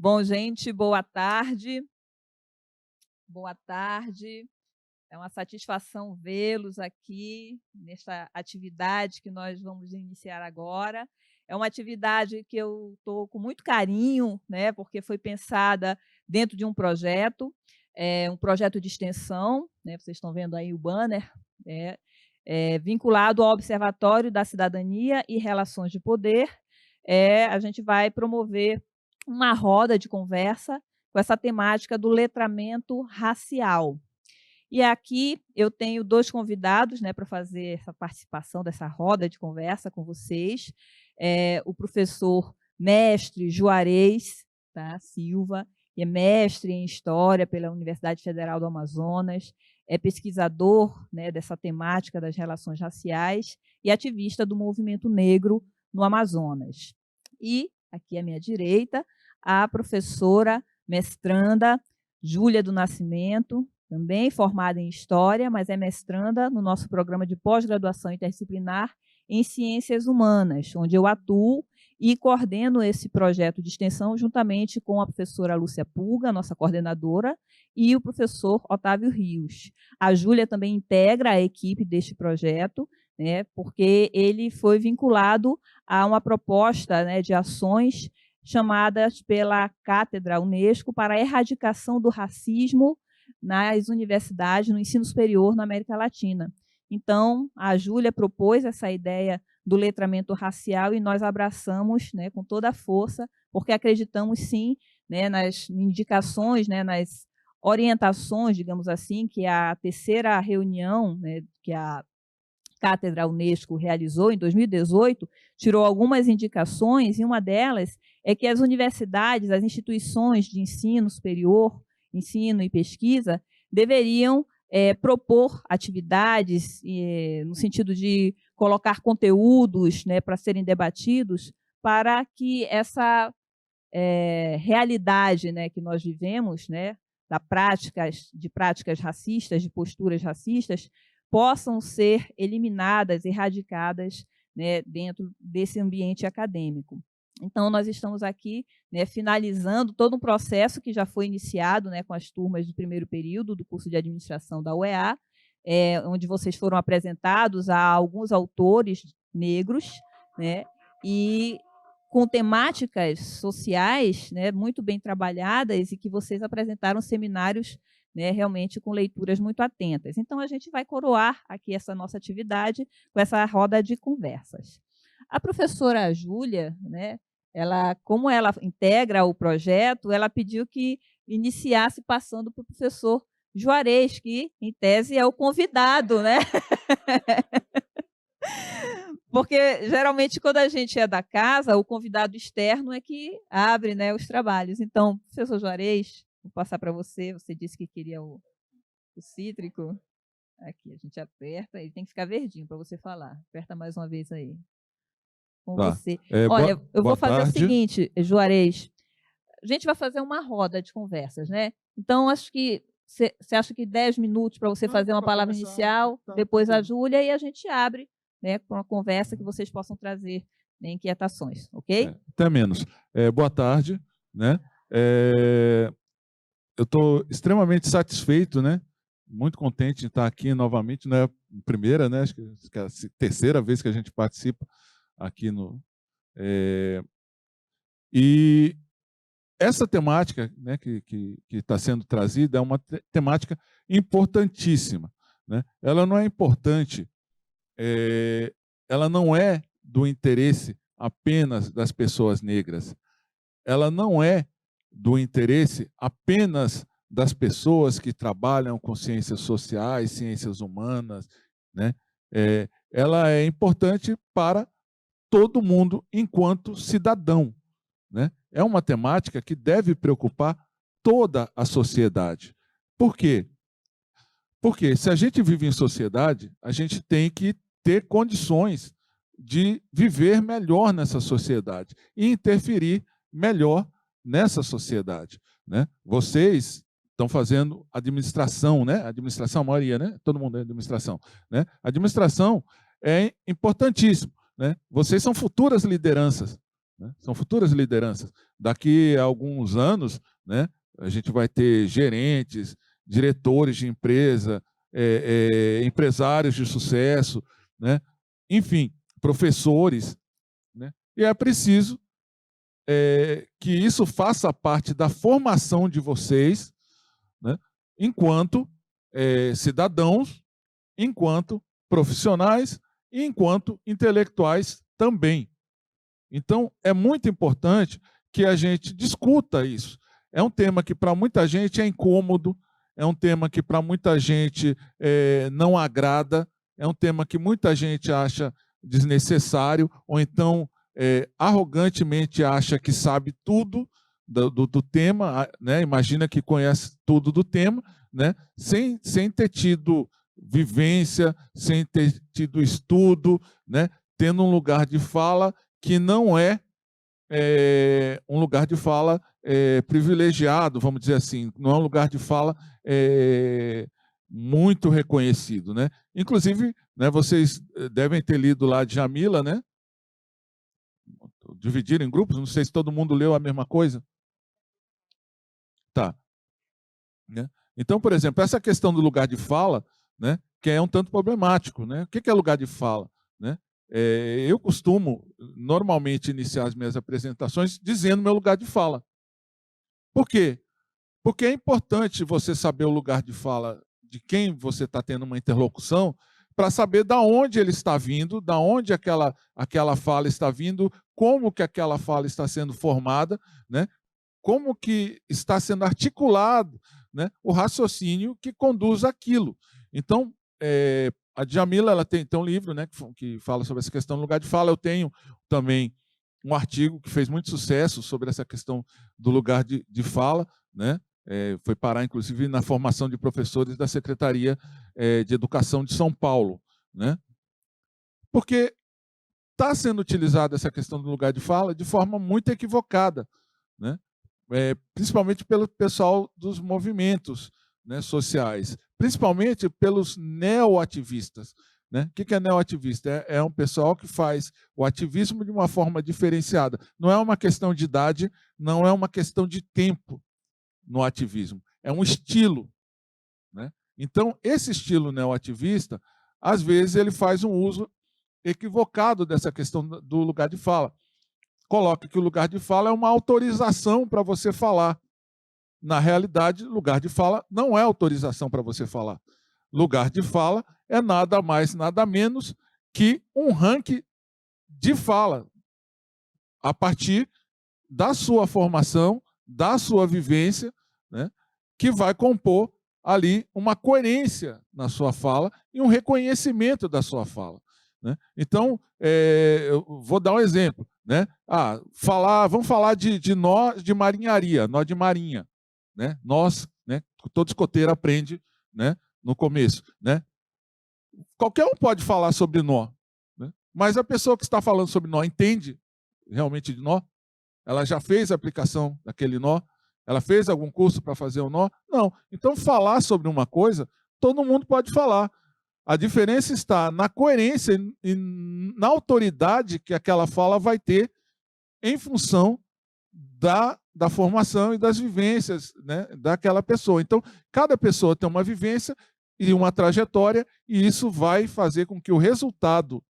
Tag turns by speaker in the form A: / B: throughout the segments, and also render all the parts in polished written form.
A: Bom, gente, boa tarde. Boa tarde. É uma satisfação vê-los aqui nesta atividade que nós vamos iniciar agora. É uma atividade que eu estou com muito carinho, né, porque foi pensada dentro de um projeto, um projeto de extensão, né, vocês estão vendo aí o banner, né, vinculado ao Observatório da Cidadania e Relações de Poder. A gente vai promover uma roda de conversa com essa temática do letramento racial. E aqui eu tenho 2 convidados, né, para fazer essa participação dessa roda de conversa com vocês. O professor mestre Juarez, tá, Silva, que é mestre em História pela Universidade Federal do Amazonas, é pesquisador, né, dessa temática das relações raciais e ativista do movimento negro no Amazonas. E, aqui à minha direita, a professora mestranda Júlia do Nascimento, também formada em História, mas é mestranda no nosso programa de pós-graduação interdisciplinar em Ciências Humanas, onde eu atuo e coordeno esse projeto de extensão juntamente com a professora Lúcia Pulga, nossa coordenadora, e o professor Otávio Rios. A Júlia também integra a equipe deste projeto, né, porque ele foi vinculado a uma proposta, né, de ações chamadas pela Cátedra Unesco para a erradicação do racismo nas universidades, no ensino superior na América Latina. Então, a Júlia propôs essa ideia do letramento racial e nós abraçamos, né, com toda a força, porque acreditamos sim, né, nas indicações, né, nas orientações, digamos assim, que a terceira reunião, né, que a Cátedra Unesco realizou em 2018, tirou algumas indicações, e uma delas é que as universidades, as instituições de ensino superior, ensino e pesquisa, deveriam propor atividades no sentido de colocar conteúdos, né, para serem debatidos, para que essa realidade, né, que nós vivemos, né, de práticas racistas, de posturas racistas, possam ser eliminadas, erradicadas, né, dentro desse ambiente acadêmico. Então, nós estamos aqui, né, finalizando todo um processo que já foi iniciado, né, com as turmas do primeiro período do curso de administração da UEA, onde vocês foram apresentados a alguns autores negros, né, e com temáticas sociais, né, muito bem trabalhadas, e que vocês apresentaram seminários, né, realmente com leituras muito atentas. Então, a gente vai coroar aqui essa nossa atividade com essa roda de conversas. A professora Júlia, né, como ela integra o projeto, ela pediu que iniciasse passando para o professor Juarez, que, em tese, é o convidado, né? Porque, geralmente, quando a gente é da casa, o convidado externo é que abre, né, os trabalhos. Então, professor Juarez, vou passar para você. Você disse que queria o cítrico. Aqui, a gente aperta, ele tem que ficar verdinho para você falar. Aperta mais uma vez aí. Com
B: Tá.
A: você. Olha, eu
B: Boa
A: vou fazer o
B: tarde.
A: seguinte, Juarez, a gente vai fazer uma roda de conversas, né? Então, acho que você acha que 10 minutos para você fazer uma palavra inicial, depois a Júlia, e a gente abre, né, para uma conversa que vocês possam trazer, né, inquietações, ok?
B: Até menos. Boa tarde, né? Eu estou extremamente satisfeito, né? Muito contente de estar aqui novamente, não é a primeira, né? Acho que é a terceira vez que a gente participa aqui no. E essa temática, né, que está sendo trazida é uma temática importantíssima, né? Ela não é importante, ela não é do interesse apenas das pessoas negras, ela não é do interesse apenas das pessoas que trabalham com ciências sociais, ciências humanas, né? Ela é importante para todo mundo enquanto cidadão, né? É uma temática que deve preocupar toda a sociedade. Por quê? Porque se a gente vive em sociedade, a gente tem que ter condições de viver melhor nessa sociedade e interferir melhor nessa sociedade, né? Vocês estão fazendo administração, né? Administração, a maioria, né? Todo mundo é administração, né? Administração é importantíssimo, né? Vocês são futuras lideranças, né? São futuras lideranças. Daqui a alguns anos, né, a gente vai ter gerentes, diretores de empresa, empresários de sucesso, né? Enfim, professores, né? E é preciso que isso faça parte da formação de vocês, né, enquanto cidadãos, enquanto profissionais e enquanto intelectuais também. Então, é muito importante que a gente discuta isso. É um tema que para muita gente é incômodo, é um tema que para muita gente não agrada, é um tema que muita gente acha desnecessário, ou então arrogantemente acha que sabe tudo do tema, né? Imagina que conhece tudo do tema, né? Sem ter tido vivência, sem ter tido estudo, né? Tendo um lugar de fala que não é um lugar de fala privilegiado, vamos dizer assim, não é um lugar de fala muito reconhecido, né? Inclusive, né, vocês devem ter lido lá de Djamila, né? Dividir em grupos, não sei se todo mundo leu a mesma coisa. Tá. Né? Então, por exemplo, essa questão do lugar de fala, né, que é um tanto problemático, né? O que é lugar de fala, né? Eu costumo, normalmente, iniciar as minhas apresentações dizendo meu lugar de fala. Por quê? Porque é importante você saber o lugar de fala de quem você está tendo uma interlocução, para saber de onde ele está vindo, de onde aquela fala está vindo, como que aquela fala está sendo formada, né? Como que está sendo articulado, né, o raciocínio que conduz aquilo. Então, a Djamila ela tem um livro, né, que fala sobre essa questão do lugar de fala. Eu tenho também um artigo que fez muito sucesso sobre essa questão do lugar de fala, né? Foi parar, inclusive, na formação de professores da Secretaria de Educação de São Paulo, né? Porque está sendo utilizada essa questão do lugar de fala de forma muito equivocada, né? Principalmente pelo pessoal dos movimentos, né, sociais, principalmente pelos neoativistas. Né? O que é neoativista? É um pessoal que faz o ativismo de uma forma diferenciada. Não é uma questão de idade, não é uma questão de tempo no ativismo, é um estilo. Né? Então, esse estilo neoativista, às vezes, ele faz um uso equivocado dessa questão do lugar de fala. Coloca que o lugar de fala é uma autorização para você falar. Na realidade, lugar de fala não é autorização para você falar. Lugar de fala é nada mais, nada menos que um ranking de fala a partir da sua formação, da sua vivência, né, que vai compor ali uma coerência na sua fala e um reconhecimento da sua fala. Né? Então, eu vou dar um exemplo. Né? Vamos falar de nó de marinharia, nó de marinha. Né? Nós, né, todo escoteiro aprende, né, no começo. Né? Qualquer um pode falar sobre nó, né? Mas a pessoa que está falando sobre nó entende realmente de nó? Ela já fez a aplicação daquele nó? Ela fez algum curso para fazer o nó? Não. Então, falar sobre uma coisa, todo mundo pode falar. A diferença está na coerência e na autoridade que aquela fala vai ter em função da formação e das vivências, né, daquela pessoa. Então, cada pessoa tem uma vivência e uma trajetória, e isso vai fazer com que o resultado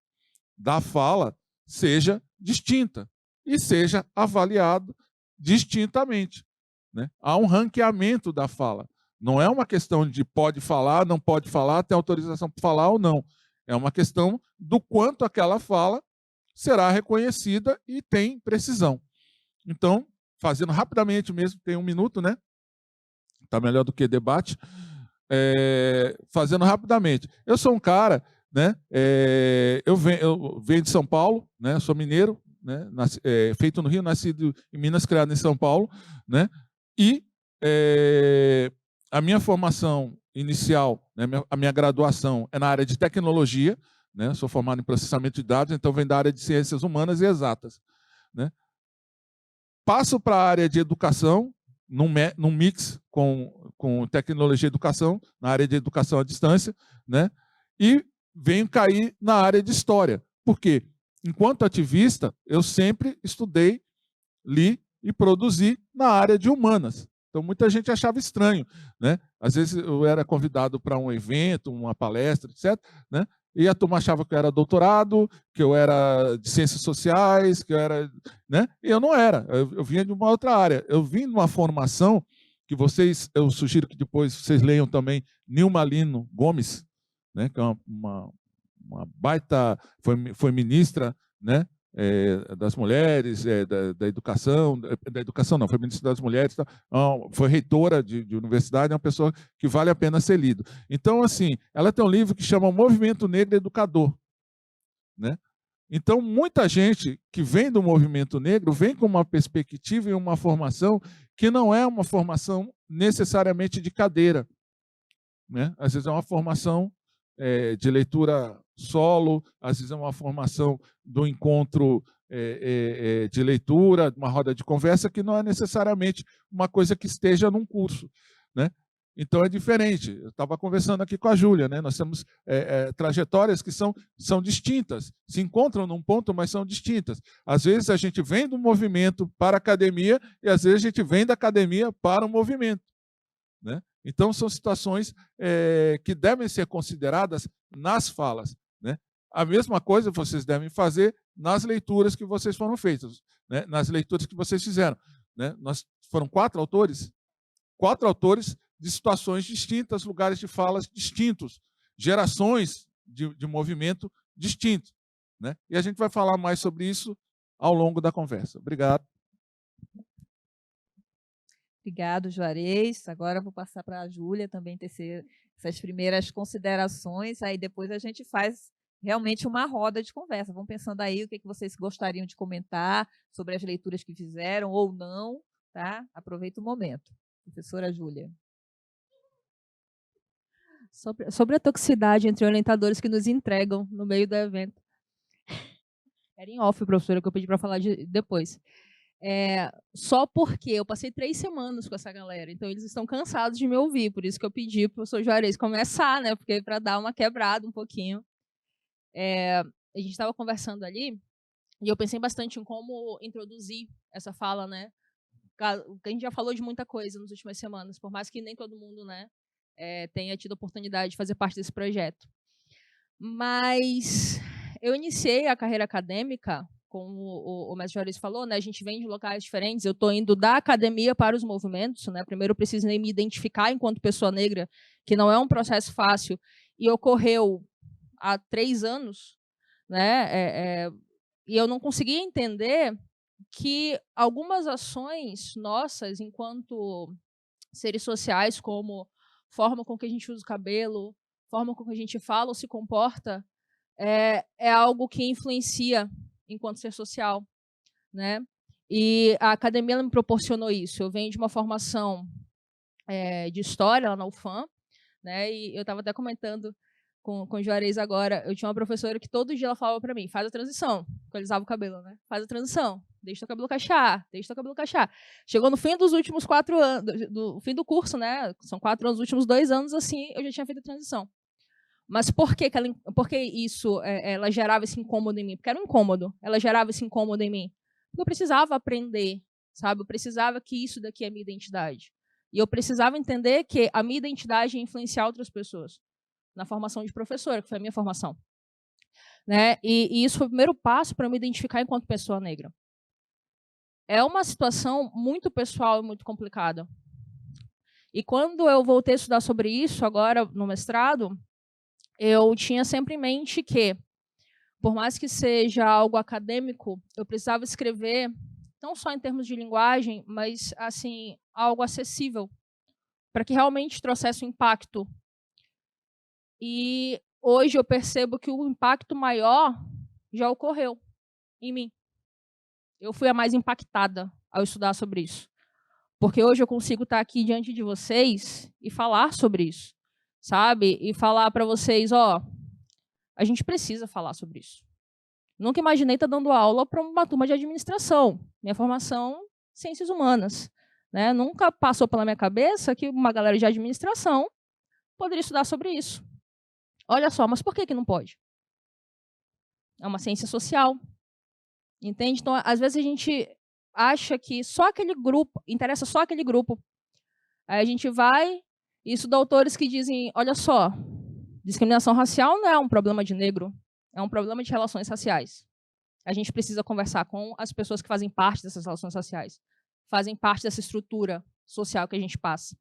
B: da fala seja distinta e seja avaliado distintamente. Né? Há um ranqueamento da fala. Não é uma questão de pode falar, não pode falar, tem autorização para falar ou não. É uma questão do quanto aquela fala será reconhecida e tem precisão. Então, fazendo rapidamente mesmo, tem 1 minuto, né? Está melhor do que debate. Fazendo rapidamente. Eu sou um cara, né? Eu venho de São Paulo, né? Sou mineiro, né? Feito no Rio, nascido em Minas, criado em São Paulo, né? E a minha formação inicial, né, a minha graduação é na área de tecnologia, né? Sou formado em processamento de dados, então venho da área de ciências humanas e exatas. Né? Passo para a área de educação, num mix com tecnologia e educação, na área de educação à distância, né? E venho cair na área de história. Por quê? Enquanto ativista, eu sempre estudei li e produzi na área de humanas. Então, muita gente achava estranho, né? Às vezes eu era convidado para um evento, uma palestra, etc., né? E a turma achava que eu era doutorado, que eu era de ciências sociais, que eu era, né? E eu não era. Eu vinha de uma outra área. Eu vim de uma formação que eu sugiro que depois vocês leiam também Nilma Lino Gomes, né? Que é uma baita, foi ministra, né? Das mulheres, da educação, da educação não, foi ministra das mulheres, foi reitora de universidade, é uma pessoa que vale a pena ser lido. Então, assim, ela tem um livro que chama Movimento Negro Educador, né? Então, muita gente que vem do movimento negro vem com uma perspectiva e uma formação que não é uma formação necessariamente de cadeira, né? Às vezes é uma formação de leitura solo, às vezes é uma formação do encontro de leitura, uma roda de conversa, que não é necessariamente uma coisa que esteja num curso, né? Então é diferente. Eu estava conversando aqui com a Júlia, né? Nós temos trajetórias que são distintas, se encontram num ponto, mas são distintas. Às vezes a gente vem do movimento para a academia e às vezes a gente vem da academia para o movimento, né? Então, são situações que devem ser consideradas nas falas, né? A mesma coisa vocês devem fazer nas leituras que vocês foram feitas, né? Nas leituras que vocês fizeram, né? Foram 4 autores de situações distintas, lugares de falas distintos, gerações de movimento distintos, né? E a gente vai falar mais sobre isso ao longo da conversa. Obrigado.
A: Obrigado, Juarez. Agora eu vou passar para a Júlia também tecer essas primeiras considerações, aí depois a gente faz realmente uma roda de conversa. Vão pensando aí o que vocês gostariam de comentar sobre as leituras que fizeram ou não, tá? Aproveita o momento. Professora Júlia.
C: Sobre a toxicidade entre orientadores que nos entregam no meio do evento. Era em off, professora, que eu pedi para falar depois. Só porque eu passei 3 semanas com essa galera, então eles estão cansados de me ouvir, por isso que eu pedi para o professor Juarez começar, né? Porque para dar uma quebrada um pouquinho. A gente estava conversando ali e eu pensei bastante em como introduzir essa fala, né? A gente já falou de muita coisa nas últimas semanas, por mais que nem todo mundo, né, tenha tido a oportunidade de fazer parte desse projeto. Mas eu iniciei a carreira acadêmica, como o mestre Juarez falou, né, a gente vem de locais diferentes, eu estou indo da academia para os movimentos, né, primeiro eu precisei me identificar enquanto pessoa negra, que não é um processo fácil, e ocorreu há 3 anos, né, e eu não conseguia entender que algumas ações nossas, enquanto seres sociais, como forma com que a gente usa o cabelo, forma com que a gente fala ou se comporta, é algo que influencia enquanto ser social, né? E a academia ela me proporcionou isso. Eu venho de uma formação de história lá na UFAM, né? E eu estava até comentando com o Juarez agora, eu tinha uma professora que todo dia ela falava para mim, faz a transição, porque eu alisava o cabelo, né? Faz a transição, deixa o cabelo cachear, deixa o cabelo cachear. Chegou no fim dos últimos 4 anos, do fim do curso, né? São 4 anos, os últimos 2 anos, assim, eu já tinha feito a transição. Mas por que isso, ela gerava esse incômodo em mim? Porque era um incômodo, ela gerava esse incômodo em mim. Porque eu precisava aprender, sabe? Eu precisava que isso daqui é a minha identidade. E eu precisava entender que a minha identidade ia influenciar outras pessoas. Na formação de professora, que foi a minha formação. Né? E isso foi o primeiro passo para eu me identificar enquanto pessoa negra. É uma situação muito pessoal e muito complicada. E quando eu voltei a estudar sobre isso, agora no mestrado, eu tinha sempre em mente que, por mais que seja algo acadêmico, eu precisava escrever, não só em termos de linguagem, mas assim, algo acessível, para que realmente trouxesse um impacto. E hoje eu percebo que o impacto maior já ocorreu em mim. Eu fui a mais impactada ao estudar sobre isso. Porque hoje eu consigo estar aqui diante de vocês e falar sobre isso, sabe? E falar para vocês, ó, a gente precisa falar sobre isso. Nunca imaginei estar dando aula para uma turma de administração. Minha formação, ciências humanas. Né? Nunca passou pela minha cabeça que uma galera de administração poderia estudar sobre isso. Olha só, mas por que não pode? É uma ciência social. Entende? Então, às vezes a gente acha que só aquele grupo, interessa só aquele grupo. Aí a gente vai e estuda autores que dizem, olha só, discriminação racial não é um problema de negro, é um problema de relações raciais. A gente precisa conversar com as pessoas que fazem parte dessas relações raciais, fazem parte dessa estrutura social que a gente passa.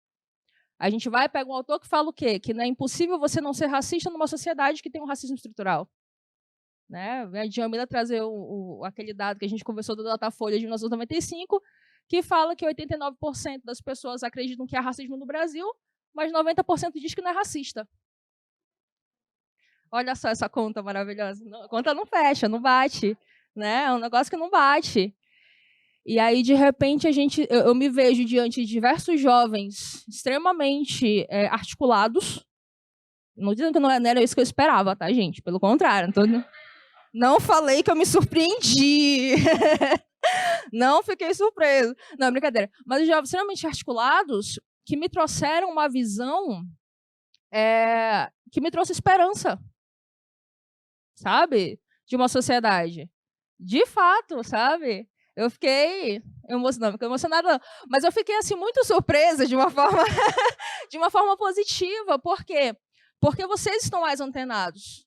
C: A gente vai e pega um autor que fala o quê? Que não é impossível você não ser racista numa sociedade que tem um racismo estrutural. Né? A Djamila trazer aquele dado que a gente conversou do Datafolha de 1995, que fala que 89% das pessoas acreditam que há racismo no Brasil, mas 90% diz que não é racista. Olha só essa conta maravilhosa. A conta não fecha, não bate. Né? É um negócio que não bate. E aí, de repente, eu me vejo diante de diversos jovens extremamente articulados. Não dizendo que não era isso que eu esperava, tá, gente? Pelo contrário. Não falei que eu me surpreendi. Não fiquei surpreso. Não, brincadeira. Mas jovens extremamente articulados que me trouxeram uma visão que me trouxe esperança. Sabe? De uma sociedade. De fato, sabe? Eu fiquei emocionada, mas eu fiquei assim muito surpresa de uma forma de uma forma positiva. Por quê? Porque vocês estão mais antenados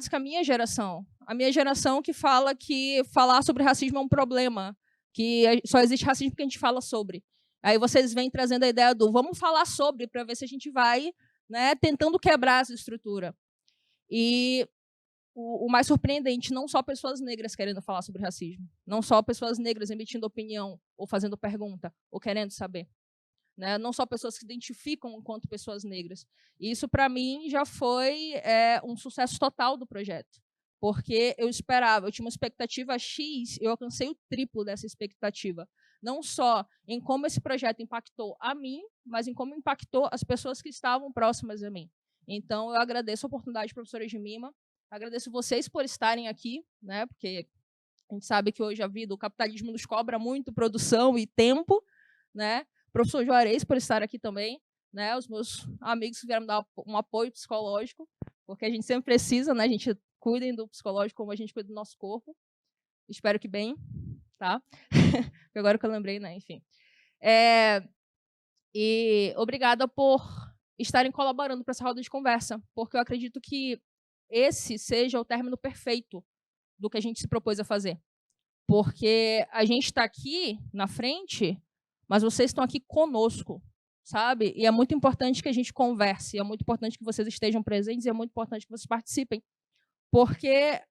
C: que a minha geração. A minha geração que fala que falar sobre racismo é um problema, que só existe racismo porque a gente fala sobre. Aí vocês vêm trazendo a ideia do vamos falar sobre para ver se a gente vai, né, tentando quebrar essa estrutura. E o mais surpreendente, não só pessoas negras querendo falar sobre racismo, não só pessoas negras emitindo opinião, ou fazendo pergunta, ou querendo saber. Né? Não só pessoas que se identificam enquanto pessoas negras. E isso, para mim, já foi um sucesso total do projeto. Porque eu tinha uma expectativa X, eu alcancei o triplo dessa expectativa. Não só em como esse projeto impactou a mim, mas em como impactou as pessoas que estavam próximas a mim. Então, eu agradeço a oportunidade, professora Jemima, agradeço vocês por estarem aqui, né? Porque a gente sabe que hoje a vida, o capitalismo nos cobra muito produção e tempo, né? Professor Juarez por estar aqui também, né? Os meus amigos que vieram me dar um apoio psicológico, porque a gente sempre precisa, né? A gente cuidem do psicológico como a gente cuida do nosso corpo. Espero que bem, tá? Agora que eu lembrei, né? Enfim. E obrigada por estarem colaborando para essa roda de conversa, porque eu acredito que esse seja o término perfeito do que a gente se propôs a fazer. Porque a gente está aqui na frente, mas vocês estão aqui conosco, sabe? E é muito importante que a gente converse, é muito importante que vocês estejam presentes e é muito importante que vocês participem. Porque,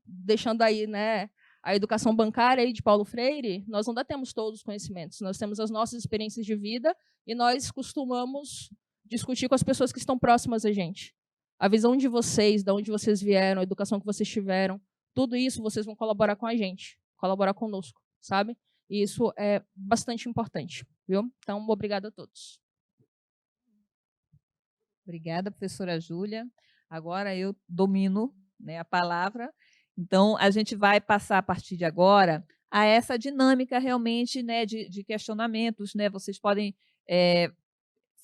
C: deixando aí, né, a educação bancária aí de Paulo Freire, nós não temos todos os conhecimentos, nós temos as nossas experiências de vida e nós costumamos discutir com as pessoas que estão próximas a gente. A visão de vocês, de onde vocês vieram, a educação que vocês tiveram, tudo isso vocês vão colaborar com a gente, colaborar conosco, sabe? E isso é bastante importante, viu? Então, obrigada a todos.
A: Obrigada, professora Júlia. Agora eu domino, né, a palavra. Então, a gente vai passar, a partir de agora, a essa dinâmica realmente, né, de questionamentos. Né? Vocês podem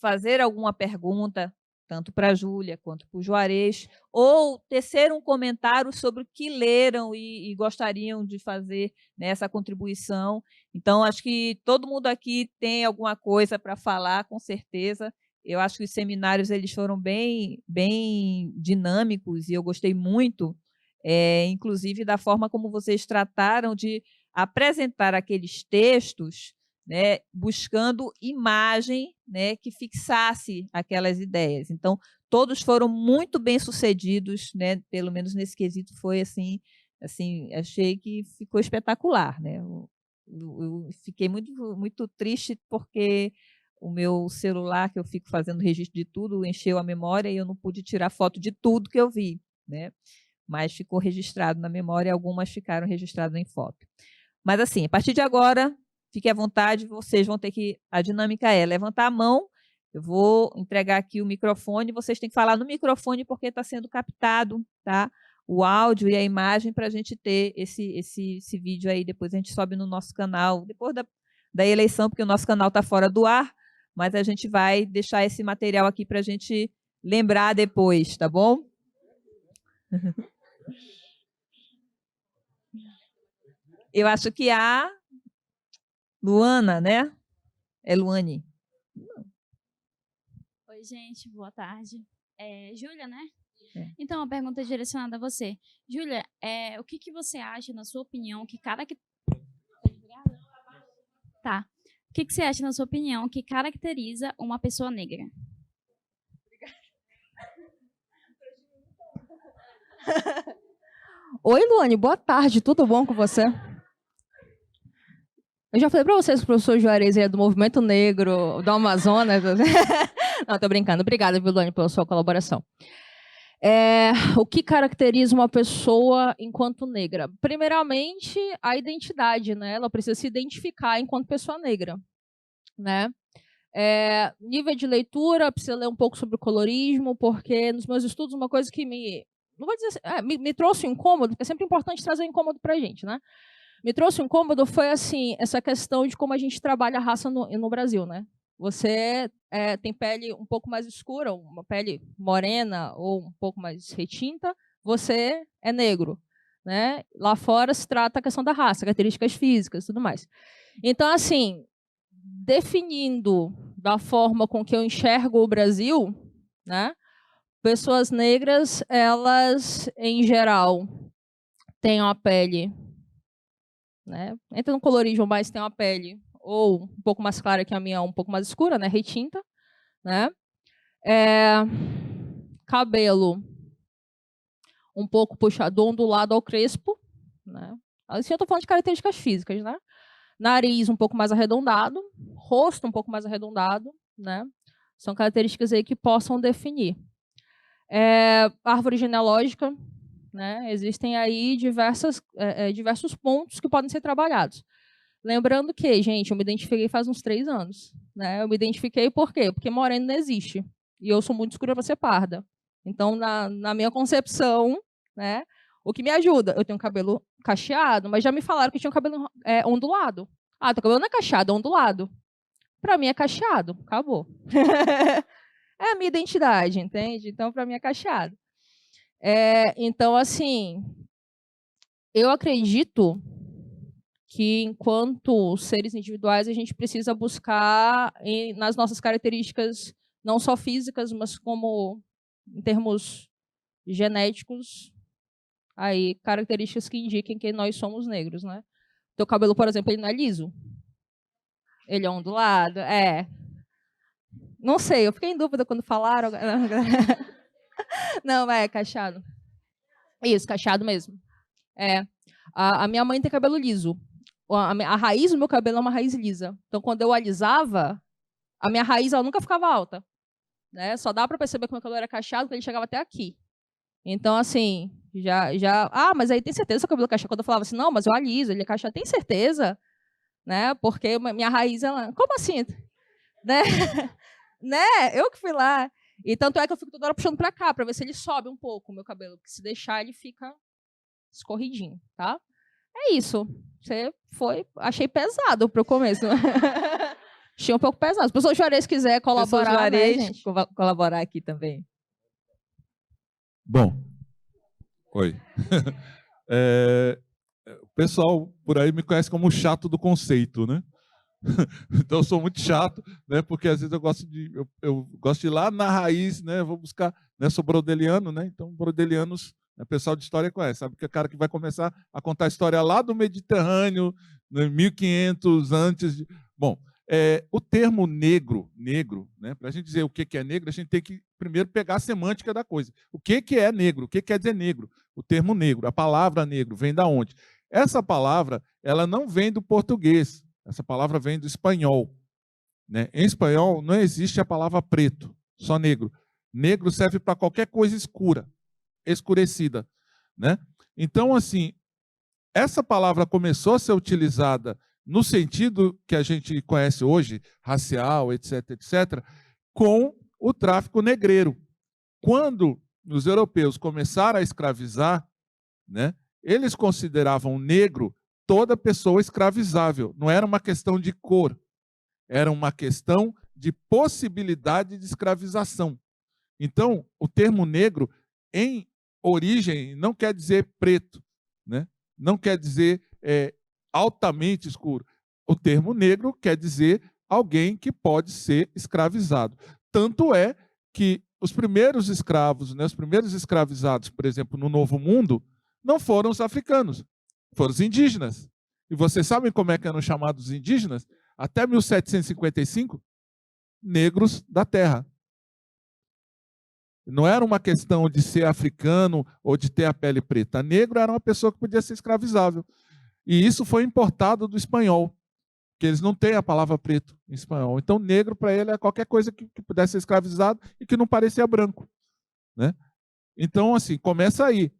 A: fazer alguma pergunta, tanto para a Júlia quanto para o Juarez, ou tecer um comentário sobre o que leram e gostariam de fazer nessa contribuição. Então, acho que todo mundo aqui tem alguma coisa para falar, com certeza. Eu acho que os seminários eles foram bem dinâmicos e eu gostei muito, inclusive, da forma como vocês trataram de apresentar aqueles textos, né, buscando imagem, né, que fixasse aquelas ideias. Então, todos foram muito bem sucedidos, né, pelo menos nesse quesito foi assim, achei que ficou espetacular. Né? Eu fiquei muito triste porque o meu celular, que eu fico fazendo registro de tudo, encheu a memória e eu não pude tirar foto de tudo que eu vi. Né? Mas ficou registrado na memória e algumas ficaram registradas em foto. Mas, assim, a partir de agora, fique à vontade, vocês vão ter que... A dinâmica é levantar a mão, eu vou entregar aqui o microfone, vocês têm que falar no microfone porque está sendo captado, tá? O áudio e a imagem para a gente ter esse vídeo aí, depois a gente sobe no nosso canal, depois da eleição, porque o nosso canal está fora do ar, mas a gente vai deixar esse material aqui para a gente lembrar depois, tá bom? Eu acho que a Luana, né? É Luane.
D: Oi, gente, boa tarde. Júlia, né?
A: É.
D: Então, a pergunta é direcionada a você. Júlia, o que você acha, na sua opinião, que Tá. O que você acha, na sua opinião, que caracteriza uma pessoa negra?
C: Oi, Luane, boa tarde, tudo bom com você? Eu já falei para vocês que o professor Juarez é do Movimento Negro do Amazonas. Não, tô brincando. Obrigada, viu, Luane, pela sua colaboração. O que caracteriza uma pessoa enquanto negra? Primeiramente, a identidade, né? Ela precisa se identificar enquanto pessoa negra, né? Nível de leitura, precisa ler um pouco sobre o colorismo, porque nos meus estudos uma coisa que não vou dizer me trouxe um incômodo, porque é sempre importante trazer um incômodo para a gente, né? Me trouxe um incômodo foi assim essa questão de como a gente trabalha a raça no Brasil, né? Você tem pele um pouco mais escura, uma pele morena ou um pouco mais retinta, você é negro, né? Lá fora se trata a questão da raça, características físicas e tudo mais. Então, assim, definindo da forma com que eu enxergo o Brasil, né? Pessoas negras, elas, em geral, têm uma pele, né? Entra no colorismo, mas tem uma pele ou um pouco mais clara que a minha, um pouco mais escura, né? Retinta, né? Cabelo um pouco puxado, ondulado ao crespo, né? Assim eu estou falando de características físicas, né? Nariz um pouco mais arredondado, rosto um pouco mais arredondado, né? São características aí que possam definir. Árvore genealógica, né? Existem aí diversos pontos que podem ser trabalhados. Lembrando que, gente, eu me identifiquei faz uns 3 anos. Né? Eu me identifiquei por quê? Porque moreno não existe. E eu sou muito escura para ser parda. Então, na minha concepção, né, o que me ajuda? Eu tenho cabelo cacheado, mas já me falaram que eu tinha um cabelo ondulado. Ah, teu cabelo não é cacheado, é ondulado. Para mim é cacheado, acabou. É a minha identidade, entende? Então, para mim é cacheado. Então, assim, eu acredito que, enquanto seres individuais, a gente precisa buscar nas nossas características, não só físicas, mas como em termos genéticos, aí, características que indiquem que nós somos negros, né? Teu cabelo, por exemplo, ele não é liso. Ele é ondulado, Não sei, eu fiquei em dúvida quando falaram. Não, é cacheado. Isso, cacheado mesmo. A minha mãe tem cabelo liso. A raiz do meu cabelo é uma raiz lisa. Então, quando eu alisava, a minha raiz ela nunca ficava alta. Né? Só dá para perceber que o meu cabelo era cacheado quando ele chegava até aqui. Então, assim, mas aí tem certeza que o cabelo é cacheado? Quando eu falava assim, não, mas eu aliso, ele é cacheado. Tem certeza? Né? Porque minha raiz, ela... Como assim? Né? Né? Eu que fui lá. E tanto é que eu fico toda hora puxando para cá, para ver se ele sobe um pouco o meu cabelo. Porque se deixar, ele fica escorridinho, tá? É isso. Achei pesado para o começo. Achei um pouco pesado. Se o professor Juarez quiser colaborar,
A: Juarez,
C: né, gente?
A: colaborar aqui também.
B: Bom, oi. O pessoal por aí me conhece como o chato do conceito, né? Então eu sou muito chato, né? Porque às vezes eu gosto de ir lá na raiz, né? Vou buscar, né? Sou brodeliano, né? Então brodelianos, o pessoal de história conhece, sabe que é o cara que vai começar a contar a história lá do Mediterrâneo, né? 1500 antes de... Bom, o termo negro, né? Para a gente dizer o que é negro, a gente tem que primeiro pegar a semântica da coisa. O que é negro? O que quer dizer negro? O termo negro, a palavra negro, vem da onde? Essa palavra, ela não vem do português. Essa palavra vem do espanhol. Né? Em espanhol, não existe a palavra preto, só negro. Negro serve para qualquer coisa escura, escurecida. Né? Então, assim, essa palavra começou a ser utilizada no sentido que a gente conhece hoje, racial, etc., etc., com o tráfico negreiro. Quando os europeus começaram a escravizar, né, eles consideravam negro toda pessoa escravizável. Não era uma questão de cor, era uma questão de possibilidade de escravização. Então, o termo negro, em origem, não quer dizer preto, né? Não quer dizer altamente escuro. O termo negro quer dizer alguém que pode ser escravizado. Tanto é que os primeiros escravos, né, os primeiros escravizados, por exemplo, no Novo Mundo, não foram os africanos, foram os indígenas. E vocês sabem como é que eram chamados os indígenas? Até 1755, negros da terra. Não era uma questão de ser africano ou de ter a pele preta. Negro era uma pessoa que podia ser escravizável. E isso foi importado do espanhol, que eles não têm a palavra preto em espanhol. Então, negro para ele é qualquer coisa que pudesse ser escravizado e que não parecia branco, né? Então, assim, começa aí.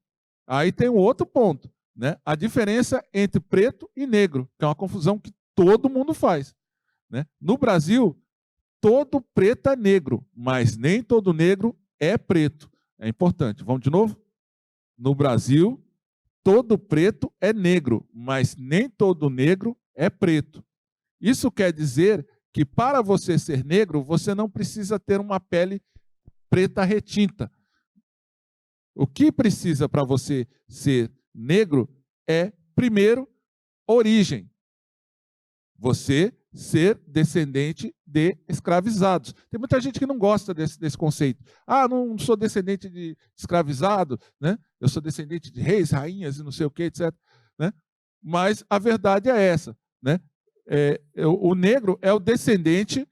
B: Aí tem um outro ponto, né? A diferença entre preto e negro, que é uma confusão que todo mundo faz, né? No Brasil, todo preto é negro, mas nem todo negro é preto. É importante. Vamos de novo? No Brasil, todo preto é negro, mas nem todo negro é preto. Isso quer dizer que para você ser negro, você não precisa ter uma pele preta retinta. O que precisa para você ser negro é, primeiro, origem. Você ser descendente de escravizados. Tem muita gente que não gosta desse conceito. Ah, não sou descendente de escravizado, né? Eu sou descendente de reis, rainhas e não sei o que, etc. Né? Mas a verdade é essa, né? O negro é o descendente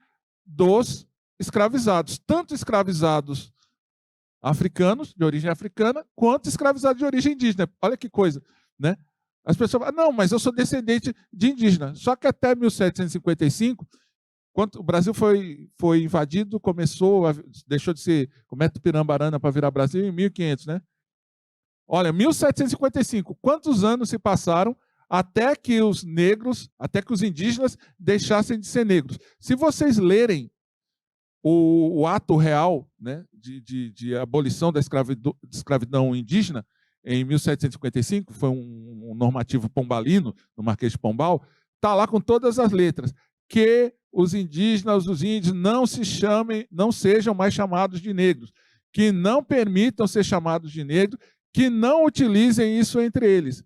B: dos escravizados, tanto escravizados africanos, de origem africana, quanto escravizados de origem indígena. Olha que coisa, né? As pessoas falam, não, mas eu sou descendente de indígena. Só que até 1755, quando o Brasil foi invadido, deixou de ser como é Tupinambarana para virar Brasil em 1500, né? Olha, 1755, quantos anos se passaram até que os negros, até que os indígenas deixassem de ser negros? Se vocês lerem o ato real, né, de abolição da escravidão indígena, em 1755, foi um normativo pombalino, no Marquês de Pombal, está lá com todas as letras, que os indígenas, os índios, não sejam mais chamados de negros, que não permitam ser chamados de negros, que não utilizem isso entre eles.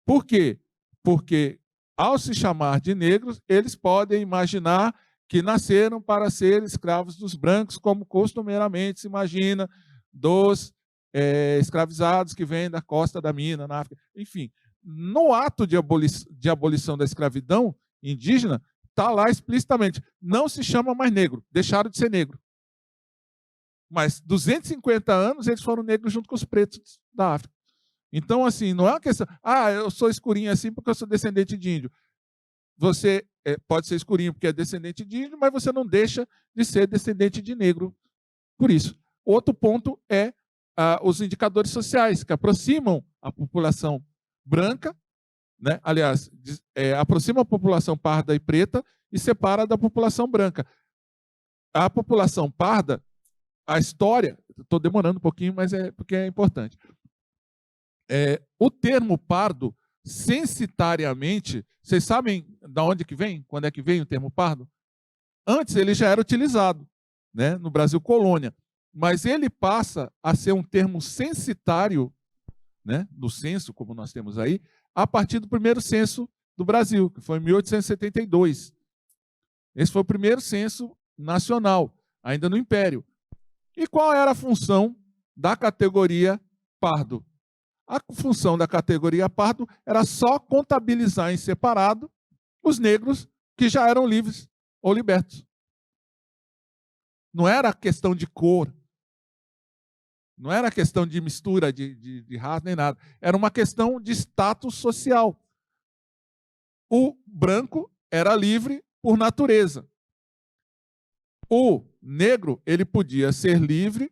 B: Por quê? Porque, ao se chamar de negros, eles podem imaginar que nasceram para ser escravos dos brancos, como costumeiramente se imagina dos escravizados que vêm da costa da mina, na África. Enfim, no ato de abolição da escravidão indígena, está lá explicitamente, não se chama mais negro, deixaram de ser negro. Mas 250 anos eles foram negros junto com os pretos da África. Então, assim, não é uma questão, eu sou escurinho assim porque eu sou descendente de índio. Você pode ser escurinho porque é descendente de índio, mas você não deixa de ser descendente de negro por isso. Outro ponto é os indicadores sociais, que aproximam a população branca, né? Aliás, aproxima a população parda e preta e separa da população branca. A população parda, a história, estou demorando um pouquinho, mas porque é importante. O termo pardo, censitariamente, vocês sabem de onde que vem? Quando é que vem o termo pardo? Antes ele já era utilizado, né, no Brasil colônia, mas ele passa a ser um termo censitário, né, no censo, como nós temos aí, a partir do primeiro censo do Brasil, que foi em 1872. Esse foi o primeiro censo nacional, ainda no Império. E qual era a função da categoria pardo? A função da categoria pardo era só contabilizar em separado os negros que já eram livres ou libertos. Não era questão de cor, não era questão de mistura de raça nem nada. Era uma questão de status social. O branco era livre por natureza. O negro, ele podia ser livre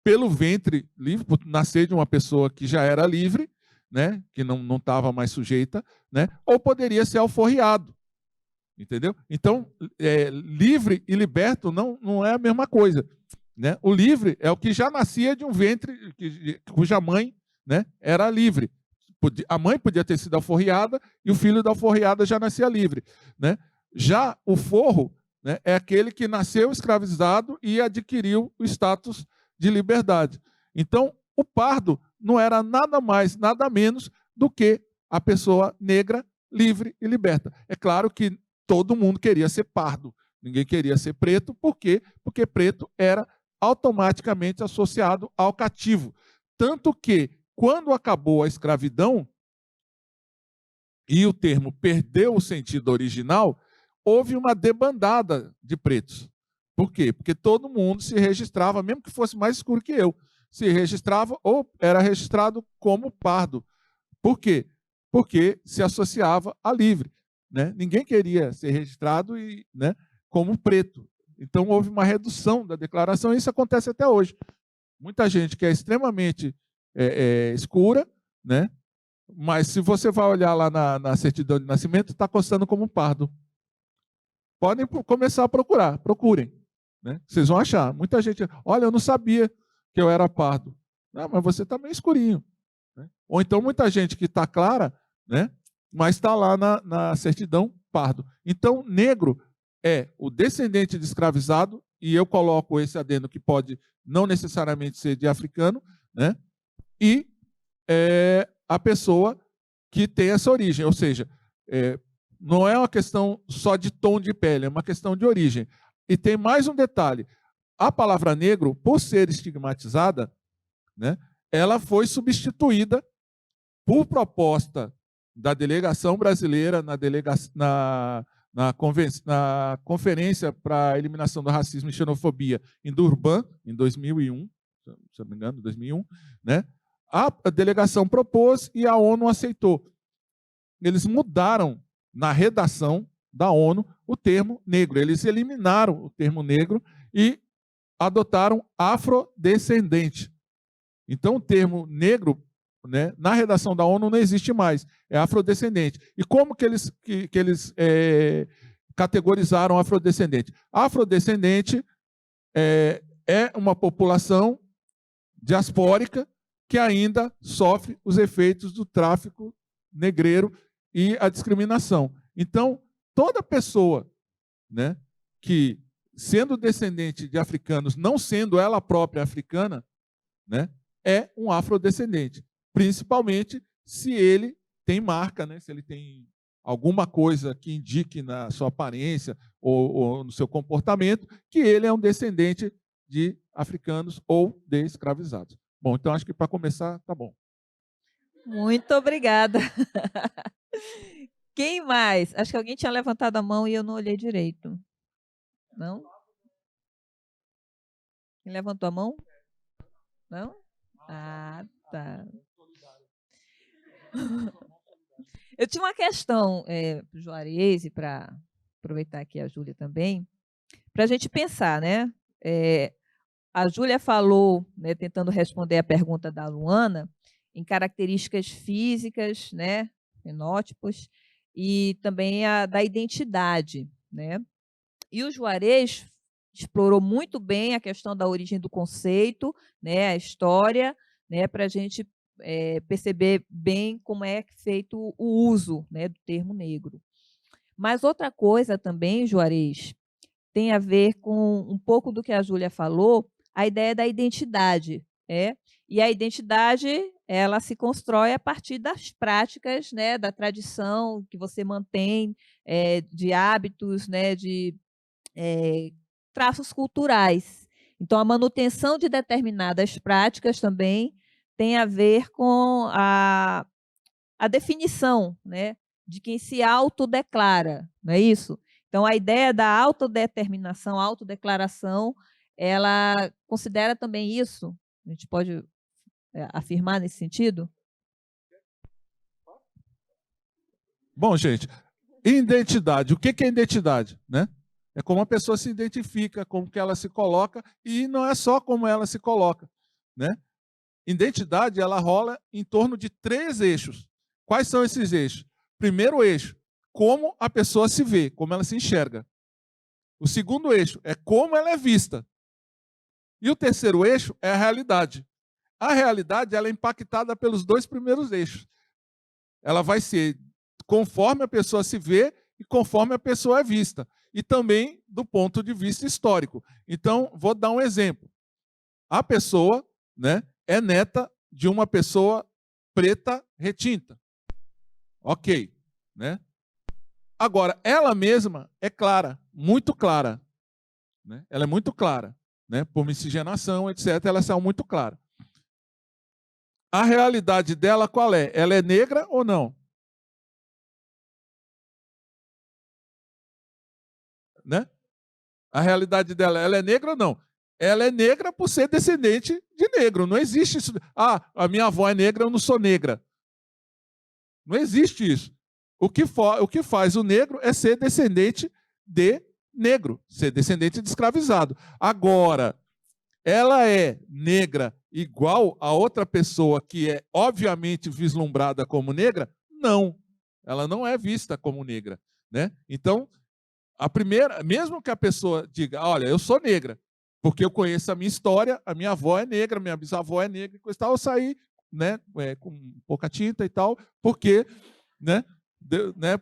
B: pelo ventre livre, por nascer de uma pessoa que já era livre, né, que não estava mais sujeita, né, ou poderia ser alforriado. Entendeu? Então, livre e liberto não é a mesma coisa. Né? O livre é o que já nascia de um ventre cuja mãe, né, era livre. A mãe podia ter sido alforriada e o filho da alforriada já nascia livre. Né? Já o forro, né, é aquele que nasceu escravizado e adquiriu o status de liberdade. Então, o pardo não era nada mais, nada menos do que a pessoa negra livre e liberta. É claro que todo mundo queria ser pardo, ninguém queria ser preto. Por quê? Porque preto era automaticamente associado ao cativo. Tanto que, quando acabou a escravidão, e o termo perdeu o sentido original, houve uma debandada de pretos. Por quê? Porque todo mundo se registrava, mesmo que fosse mais escuro que eu, se registrava ou era registrado como pardo. Por quê? Porque se associava a livre, né? Ninguém queria ser registrado como preto. Então, houve uma redução da declaração, e isso acontece até hoje. Muita gente que é extremamente escura, né? Mas se você vai olhar lá na certidão de nascimento, está constando como pardo. Podem começar a procurar, procurem. Né? Vocês vão achar. Muita gente, olha, eu não sabia que eu era pardo. Não, mas você está meio escurinho. Né? Ou então muita gente que está clara, né? Mas está lá na certidão pardo. Então, negro é o descendente de escravizado, e eu coloco esse adendo que pode não necessariamente ser de africano, né? E a pessoa que tem essa origem, ou seja, não é uma questão só de tom de pele, é uma questão de origem. E tem mais um detalhe: a palavra negro, por ser estigmatizada, né, ela foi substituída por proposta da delegação brasileira na Conferência para a Eliminação do Racismo e Xenofobia em Durban, em 2001, se não me engano, 2001, né? A delegação propôs e a ONU aceitou. Eles mudaram na redação da ONU o termo negro. Eles eliminaram o termo negro e adotaram afrodescendente. Então, o termo negro, né, na redação da ONU não existe mais, é afrodescendente. E como que eles categorizaram afrodescendente? Afrodescendente é uma população diaspórica que ainda sofre os efeitos do tráfico negreiro e a discriminação. Então, toda pessoa, né, que, sendo descendente de africanos, não sendo ela própria africana, né, é um afrodescendente, principalmente se ele tem marca, né, se ele tem alguma coisa que indique na sua aparência ou no seu comportamento que ele é um descendente de africanos ou de escravizados. Bom, então acho que para começar tá bom.
A: Muito obrigada. Quem mais? Acho que alguém tinha levantado a mão e eu não olhei direito. Não? Quem levantou a mão? Não? Ah, tá. Eu tinha uma questão para o Juarez e para aproveitar aqui a Júlia também, para a gente pensar, né? A Júlia falou, né, tentando responder a pergunta da Luana, em características físicas, né, fenótipos, e também da identidade, né? E o Juarez explorou muito bem a questão da origem do conceito, né, a história, né, para a gente perceber bem como é feito o uso, né, do termo negro. Mas outra coisa também, Juarez, tem a ver com um pouco do que a Júlia falou, a ideia da identidade. E a identidade, ela se constrói a partir das práticas, né, da tradição que você mantém, de hábitos, né, de traços culturais. Então, a manutenção de determinadas práticas também tem a ver com a definição, né, de quem se autodeclara, não é isso? Então, a ideia da autodeterminação, autodeclaração, ela considera também isso? A gente pode afirmar nesse sentido?
B: Bom, gente, identidade. O que é identidade? Né? É como a pessoa se identifica, como que ela se coloca, e não é só como ela se coloca. Né? Identidade, ela rola em torno de 3 eixos. Quais são esses eixos? Primeiro eixo, como a pessoa se vê, como ela se enxerga. O segundo eixo é como ela é vista. E o terceiro eixo é a realidade. A realidade, ela é impactada pelos 2 primeiros eixos. Ela vai ser conforme a pessoa se vê e conforme a pessoa é vista. E também do ponto de vista histórico. Então, vou dar um exemplo. A pessoa, né, é neta de uma pessoa preta retinta. Ok, né? Agora, ela mesma é clara, muito clara, né? Ela é muito clara, né? Por miscigenação, etc., ela é muito clara. A realidade dela qual é? Ela é negra ou não? Né? A realidade dela, ela é negra ou não? Ela é negra por ser descendente de negro. Não existe isso. Ah, a minha avó é negra, eu não sou negra. Não existe isso. O que faz o negro é ser descendente de negro, ser descendente de escravizado. Agora, ela é negra igual a outra pessoa que é obviamente vislumbrada como negra? Não. Ela não é vista como negra, né? Então, a primeira, mesmo que a pessoa diga, olha, eu sou negra, porque eu conheço a minha história, a minha avó é negra, minha bisavó é negra, e coisa e tal, eu saí, né, com pouca tinta e tal, porque, né,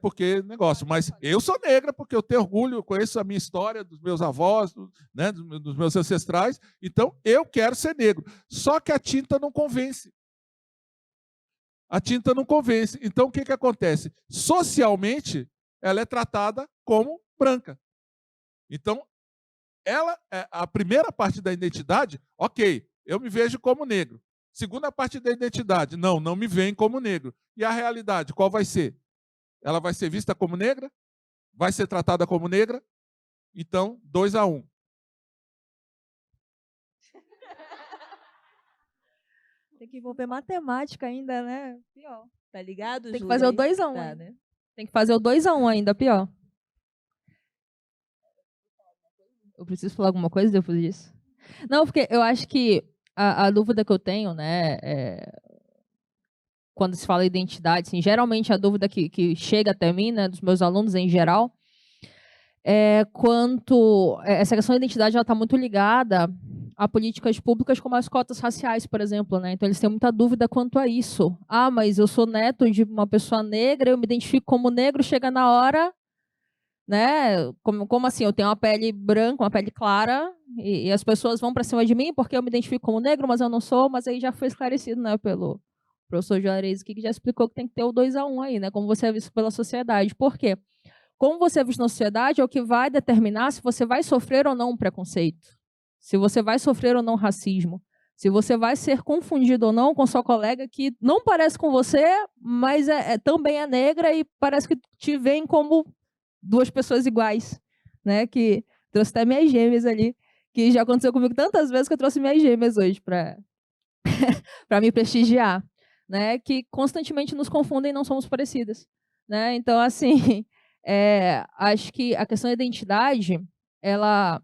B: porque negócio, mas eu sou negra porque eu tenho orgulho, eu conheço a minha história dos meus avós, né, dos meus ancestrais, então eu quero ser negro. Só que a tinta não convence. A tinta não convence. Então o que acontece? Socialmente, ela é tratada como branca. Então, ela, a primeira parte da identidade, ok, eu me vejo como negro. Segunda parte da identidade, não me veem como negro. E a realidade, qual vai ser? Ela vai ser vista como negra? Vai ser tratada como negra? Então, 2-1.
E: Tem que envolver matemática ainda, né? Pior. Tá ligado,
C: Tem que fazer o
E: Júlia?
C: 2-1.
E: Tá, né?
C: Tem que fazer o 2-1 ainda, pior. Eu preciso falar alguma coisa depois disso? Não, porque eu acho que a dúvida que eu tenho, né, quando se fala identidade, assim, geralmente a dúvida que chega até mim, né, dos meus alunos em geral, é quanto essa questão da identidade ela está muito ligada a políticas públicas como as cotas raciais, por exemplo, né? Então eles têm muita dúvida quanto a isso. Ah, mas eu sou neto de uma pessoa negra, eu me identifico como negro, chega na hora, né? Como assim? Eu tenho uma pele branca, uma pele clara, e as pessoas vão para cima de mim porque eu me identifico como negro, mas eu não sou. Mas aí já foi esclarecido, né, pelo professor Juarez aqui, que já explicou que tem que ter o 2-1 aí, né? Como você é visto pela sociedade. Por quê? Como você é visto na sociedade é o que vai determinar se você vai sofrer ou não um preconceito, se você vai sofrer ou não racismo, se você vai ser confundido ou não com sua colega que não parece com você, mas também é negra e parece que te veem como duas pessoas iguais, né? Que trouxe até minhas gêmeas ali, que já aconteceu comigo tantas vezes que eu trouxe minhas gêmeas hoje para me prestigiar, né? Que constantemente nos confundem e não somos parecidas, né? Então, assim, acho que a questão da identidade, ela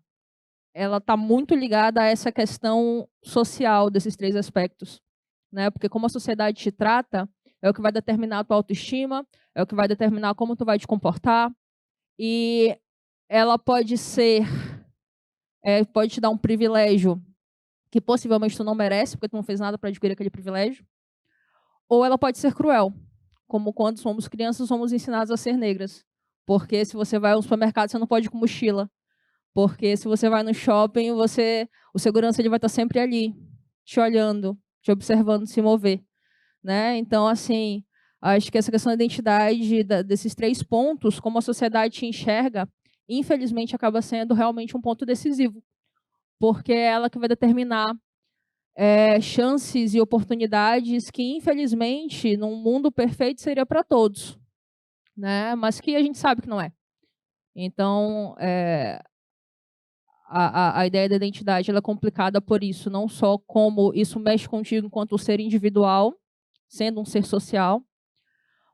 C: está muito ligada a essa questão social desses três aspectos, né? Porque como a sociedade te trata, é o que vai determinar a tua autoestima, é o que vai determinar como tu vai te comportar, e ela pode pode te dar um privilégio que possivelmente tu não merece, porque tu não fez nada para adquirir aquele privilégio, ou ela pode ser cruel, como quando somos crianças somos ensinados a ser negras, porque se você vai ao supermercado você não pode ir com mochila, porque se você vai no shopping, o segurança ele vai estar sempre ali, te olhando, te observando se mover, né? Então, assim, acho que essa questão da identidade, desses três pontos, como a sociedade te enxerga, infelizmente acaba sendo realmente um ponto decisivo, porque é ela que vai determinar chances e oportunidades que, infelizmente, num mundo perfeito seria para todos, né? Mas que a gente sabe que não é. Então, a ideia da identidade ela é complicada por isso, não só como isso mexe contigo enquanto ser individual, sendo um ser social,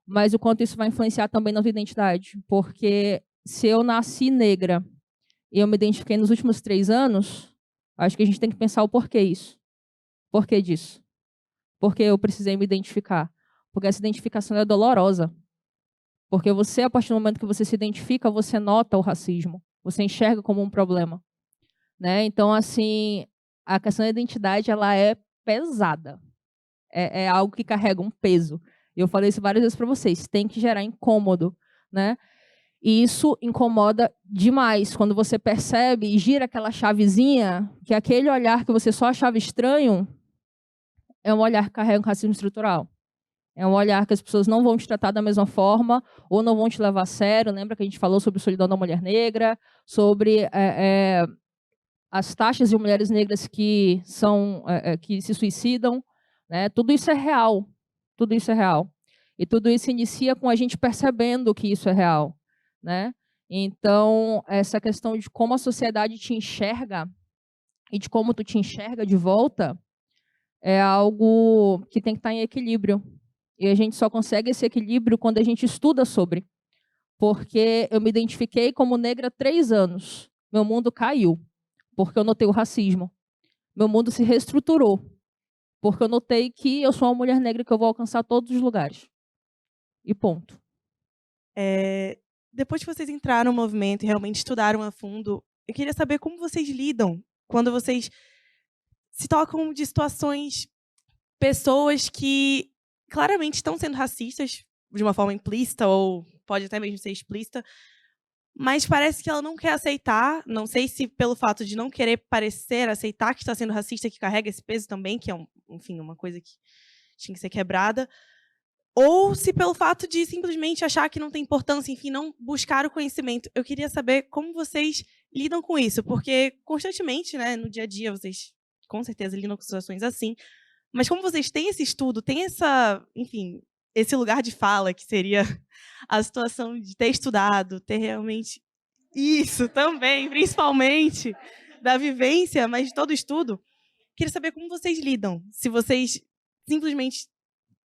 C: mas o quanto isso vai influenciar também na tua identidade. Porque se eu nasci negra e eu me identifiquei nos últimos 3 anos, acho que a gente tem que pensar o porquê isso. Porquê disso? Porque eu precisei me identificar. Porque essa identificação é dolorosa. Porque você, a partir do momento que você se identifica, você nota o racismo. Você enxerga como um problema. Né? Então, assim, a questão da identidade ela é pesada. É algo que carrega um peso. Eu falei isso várias vezes para vocês. Tem que gerar incômodo, né? E isso incomoda demais quando você percebe e gira aquela chavezinha que aquele olhar que você só achava estranho é um olhar que carrega um racismo estrutural. É um olhar que as pessoas não vão te tratar da mesma forma ou não vão te levar a sério. Lembra que a gente falou sobre solidão da mulher negra, sobre as taxas de mulheres negras que que se suicidam, né? Tudo isso é real. Tudo isso é real. E tudo isso inicia com a gente percebendo que isso é real, né? Então, essa questão de como a sociedade te enxerga e de como tu te enxerga de volta é algo que tem que estar em equilíbrio. E a gente só consegue esse equilíbrio quando a gente estuda sobre. Porque eu me identifiquei como negra há 3 anos. Meu mundo caiu, porque eu notei o racismo. Meu mundo se reestruturou, porque eu notei que eu sou uma mulher negra que eu vou alcançar todos os lugares. E ponto.
F: Depois que vocês entraram no movimento e realmente estudaram a fundo, eu queria saber como vocês lidam quando vocês se tocam de situações, pessoas que claramente estão sendo racistas de uma forma implícita ou pode até mesmo ser explícita, mas parece que ela não quer aceitar, não sei se pelo fato de não querer parecer aceitar que está sendo racista, que carrega esse peso também, que é, enfim, uma coisa que tinha que ser quebrada, ou se pelo fato de simplesmente achar que não tem importância, enfim, não buscar o conhecimento. Eu queria saber como vocês lidam com isso, porque constantemente, né, no dia a dia, vocês com certeza lidam com situações assim, mas como vocês têm esse estudo, têm essa, enfim, esse lugar de fala, que seria a situação de ter estudado, ter realmente isso também, principalmente, da vivência, mas de todo o estudo, queria saber como vocês lidam, se vocês simplesmente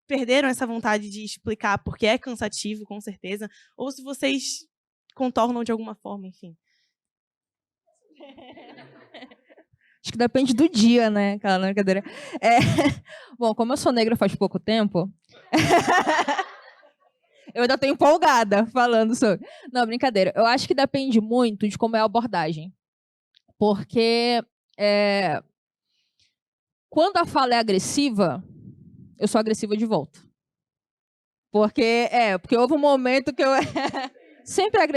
F: perderam essa vontade de explicar porque é cansativo, com certeza, ou se vocês contornam de alguma forma, enfim.
C: Acho que depende do dia, né? Aquela brincadeira. Bom, como eu sou negra faz pouco tempo, eu ainda tô empolgada falando sobre... Não, brincadeira. Eu acho que depende muito de como é a abordagem. Porque quando a fala é agressiva, eu sou agressiva de volta. Porque houve um momento que eu...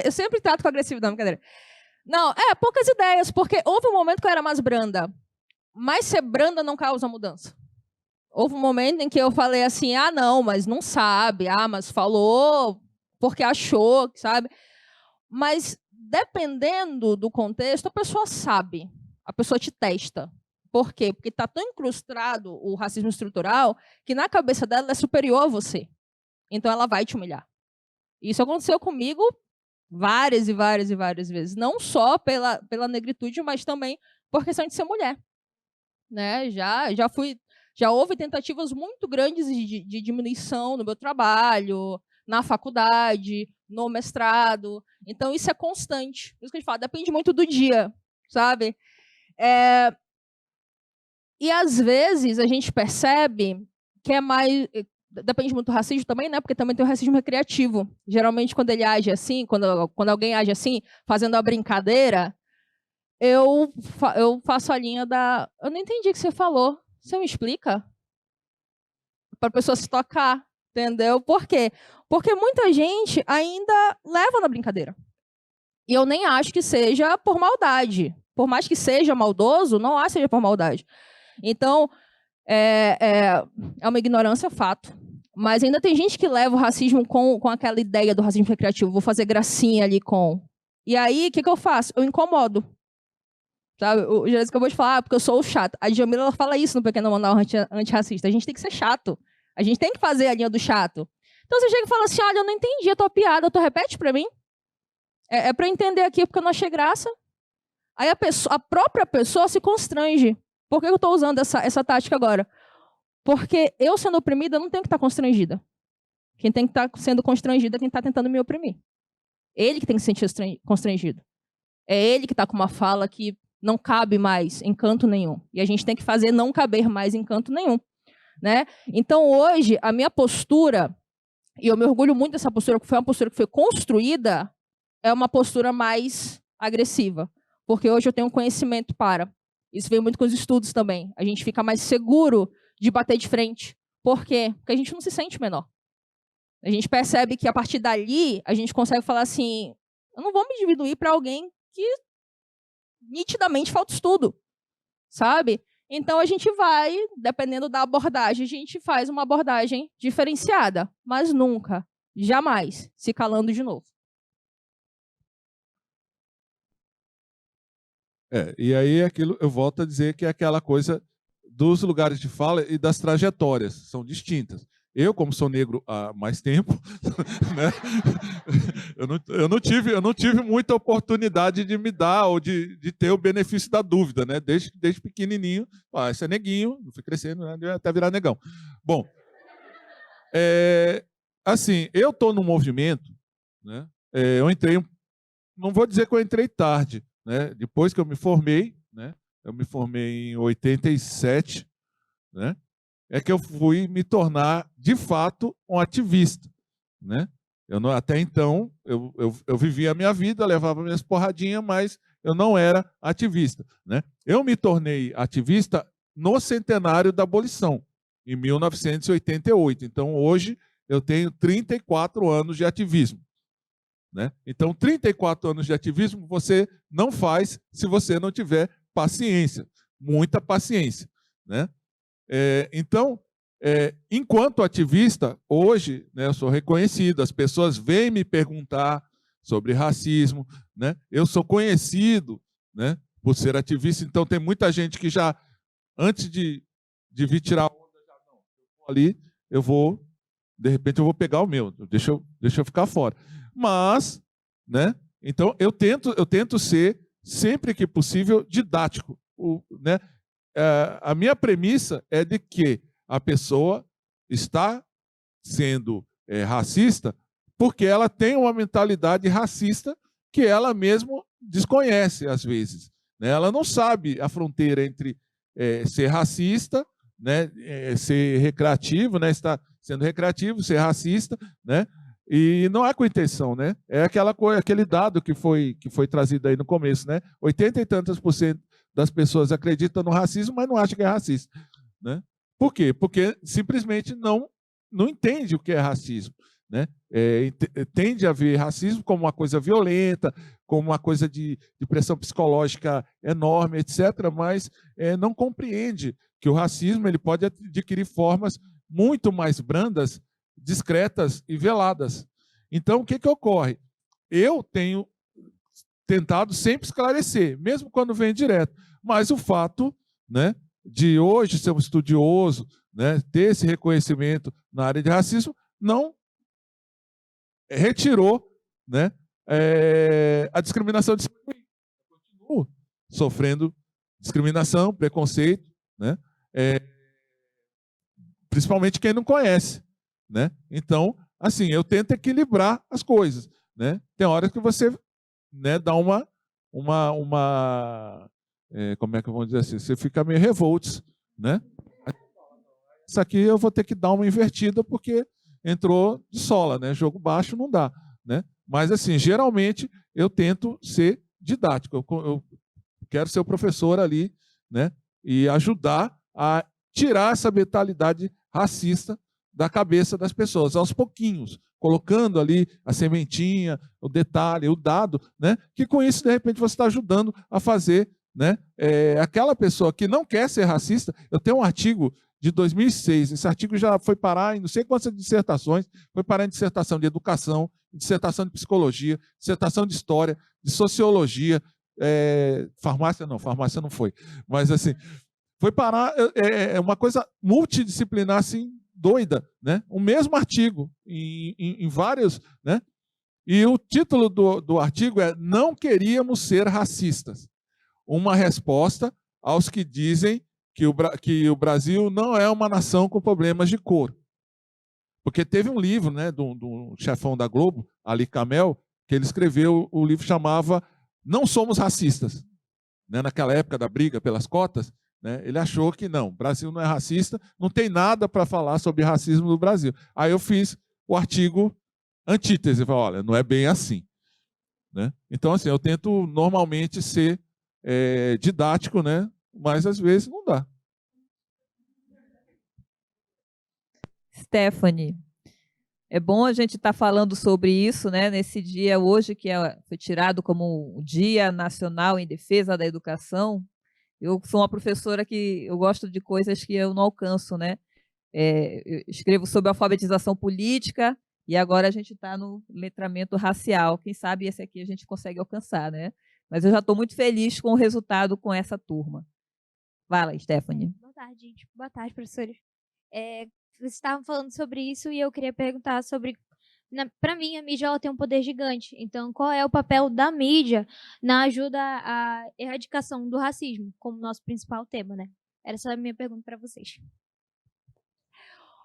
C: eu sempre trato com agressividade, brincadeira. Não, poucas ideias, porque houve um momento que eu era mais branda. Mas ser branda não causa mudança. Houve um momento em que eu falei assim, não, mas não sabe, mas falou porque achou, sabe? Mas dependendo do contexto, a pessoa sabe, a pessoa te testa. Por quê? Porque está tão incrustado o racismo estrutural que na cabeça dela é superior a você. Então ela vai te humilhar. Isso aconteceu comigo várias e várias e várias vezes. Não só pela negritude, mas também por questão de ser mulher. Né? Já houve tentativas muito grandes de diminuição no meu trabalho, na faculdade, no mestrado. Então, isso é constante. Isso que a gente fala, depende muito do dia, sabe? E, às vezes, a gente percebe que é mais... Depende muito do racismo também, né? Porque também tem o racismo recreativo. Geralmente, quando ele age assim, quando alguém age assim, fazendo uma brincadeira, eu faço a linha da... Eu não entendi o que você falou. Você me explica? Para a pessoa se tocar, entendeu? Por quê? Porque muita gente ainda leva na brincadeira. E eu nem acho que seja por maldade. Por mais que seja maldoso, não acho que seja por maldade. Então, é uma ignorância, fato. Mas ainda tem gente que leva o racismo com aquela ideia do racismo recreativo. Vou fazer gracinha ali com... E aí, o que eu faço? Eu incomodo. Sabe? O Jéssica acabou de falar, porque eu sou o chato. A Djamila ela fala isso no Pequeno Manual Antirracista. A gente tem que ser chato. A gente tem que fazer a linha do chato. Então você chega e fala assim, olha, eu não entendi a tua piada, tu repete pra mim? É pra entender aqui, porque eu não achei graça. Aí a própria pessoa se constrange. Por que eu tô usando essa tática agora? Porque eu, sendo oprimida, não tenho que estar constrangida. Quem tem que estar sendo constrangido é quem está tentando me oprimir. Ele que tem que se sentir constrangido. É ele que está com uma fala que não cabe mais em canto nenhum. E a gente tem que fazer não caber mais em canto nenhum. Né? Então, hoje, a minha postura, e eu me orgulho muito dessa postura, que foi uma postura que foi construída, é uma postura mais agressiva. Porque hoje eu tenho conhecimento para. Isso vem muito com os estudos também. A gente fica mais seguro de bater de frente. Por quê? Porque a gente não se sente menor. A gente percebe que, a partir dali, a gente consegue falar assim, eu não vou me diminuir para alguém que nitidamente falta estudo, sabe? Então, a gente vai, dependendo da abordagem, a gente faz uma abordagem diferenciada, mas nunca, jamais, se calando de novo.
B: E aí aquilo, eu volto a dizer que é aquela coisa dos lugares de fala e das trajetórias, são distintas. Eu, como sou negro há mais tempo, né, eu não tive muita oportunidade de me dar ou de ter o benefício da dúvida, né? Desde pequenininho, esse é neguinho, fui crescendo, né, até virar negão. Bom, assim, eu estou no movimento, né? Eu entrei, não vou dizer que eu entrei tarde, né? Depois que eu me formei, né? Eu me formei em 87, né? É que eu fui me tornar, de fato, um ativista, né? Até então, eu vivia a minha vida, levava minhas porradinhas, mas eu não era ativista, né? Eu me tornei ativista no centenário da abolição, em 1988. Então, hoje, eu tenho 34 anos de ativismo, né? Então, 34 anos de ativismo você não faz se você não tiver paciência, muita paciência, né? Então, enquanto ativista, hoje, né, eu sou reconhecido, as pessoas vêm me perguntar sobre racismo, né? Eu sou conhecido, né, por ser ativista, então tem muita gente que já, antes de vir tirar a onda, já não, eu vou ali, de repente eu vou pegar o meu, deixa eu ficar fora. Mas, né, então eu tento ser, sempre que possível, didático, né? A minha premissa é de que a pessoa está sendo racista porque ela tem uma mentalidade racista que ela mesma desconhece, às vezes, né? Ela não sabe a fronteira entre ser racista, né, ser recreativo, né, estar sendo recreativo, ser racista, né? E não é com intenção, né? É aquele dado que foi trazido aí no começo, né? 80 e tantos % das pessoas acreditam no racismo, mas não acham que é racista, né? Por quê? Porque simplesmente não entende o que é racismo, né? Tende a ver racismo como uma coisa violenta, como uma coisa de pressão psicológica enorme, etc., mas não compreende que o racismo ele pode adquirir formas muito mais brandas, discretas e veladas. Então, o que ocorre? Eu tenho tentado sempre esclarecer, mesmo quando vem direto. Mas o fato, né, de hoje ser um estudioso, né, ter esse reconhecimento na área de racismo, não retirou, né, a discriminação de cima. Eu continuo sofrendo discriminação, preconceito, né, principalmente quem não conhece, né? Então, assim, eu tento equilibrar as coisas, né? Tem horas que você, né, dá como é que eu vou dizer assim? Você fica meio revoltos, né? Isso aqui eu vou ter que dar uma invertida porque entrou de sola, né? Jogo baixo não dá, né? Mas assim, geralmente eu tento ser didático. Eu quero ser o professor ali, né? E ajudar a tirar essa mentalidade racista da cabeça das pessoas, aos pouquinhos, colocando ali a sementinha, o detalhe, o dado, né? Que com isso, de repente, você está ajudando a fazer, né? Aquela pessoa que não quer ser racista. Eu tenho um artigo de 2006, esse artigo já foi parar em não sei quantas dissertações, foi parar em dissertação de educação, dissertação de psicologia, dissertação de história, de sociologia, farmácia não foi, mas assim, foi parar, uma coisa multidisciplinar assim, doida, né? O mesmo artigo, em vários, né? E o título do artigo é Não Queríamos Ser Racistas. Uma resposta aos que dizem que o Brasil não é uma nação com problemas de cor. Porque teve um livro, né, do chefão da Globo, Ali Camel, que ele escreveu, o livro chamava Não Somos Racistas. Né, naquela época da briga pelas cotas, né, ele achou que não, o Brasil não é racista, não tem nada para falar sobre racismo no Brasil. Aí eu fiz o artigo antítese, olha, não é bem assim. Né? Então, assim, eu tento normalmente ser didático, né? Mas às vezes não dá.
A: Stephanie, é bom a gente estar falando sobre isso, né? Nesse dia hoje que foi tirado como o Dia Nacional em Defesa da Educação. Eu sou uma professora que eu gosto de coisas que eu não alcanço, né? Eu escrevo sobre alfabetização política e agora a gente está no letramento racial. Quem sabe esse aqui a gente consegue alcançar, né? Mas eu já estou muito feliz com o resultado com essa turma. Vai lá, Stephanie.
G: Boa tarde, gente. Boa tarde, professores. Vocês estavam falando sobre isso e eu queria perguntar sobre... Para mim, a mídia ela tem um poder gigante. Então, qual é o papel da mídia na ajuda à erradicação do racismo, como nosso principal tema, né? Essa é a minha pergunta para vocês.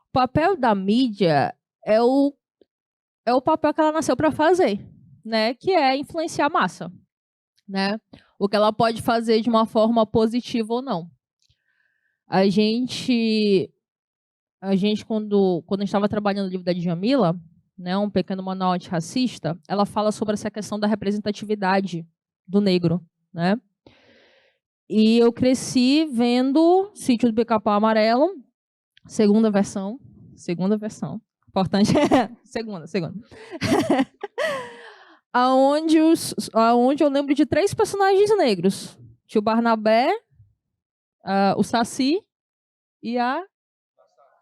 C: O papel da mídia é o papel que ela nasceu para fazer, né? Que é influenciar a massa, né? O que ela pode fazer de uma forma positiva ou não. A gente quando a gente estava trabalhando no livro da Djamila, né, um pequeno manual antirracista, ela fala sobre essa questão da representatividade do negro, né? E eu cresci vendo Sítio do Pica-Pau Amarelo, segunda versão, importante, segunda. aonde eu lembro de 3 personagens negros, tio Barnabé, o Saci e a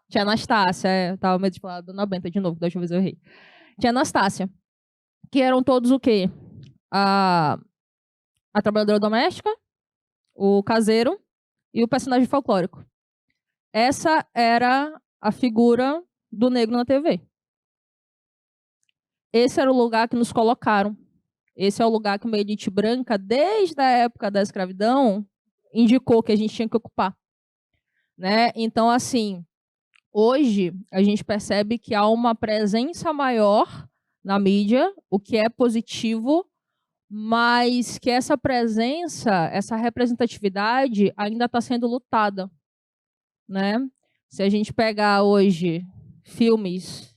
C: tia Anastácia, tava medo de falar da Dona Benta de novo, da última vez eu errei. Tia Anastácia, que eram todos o quê? A trabalhadora doméstica, o caseiro e o personagem folclórico. Essa era a figura do negro na TV. Esse era o lugar que nos colocaram. Esse é o lugar que uma elite branca, desde a época da escravidão, indicou que a gente tinha que ocupar, né? Então, assim, hoje a gente percebe que há uma presença maior na mídia, o que é positivo, mas que essa presença, essa representatividade ainda está sendo lutada, né? Se a gente pegar hoje filmes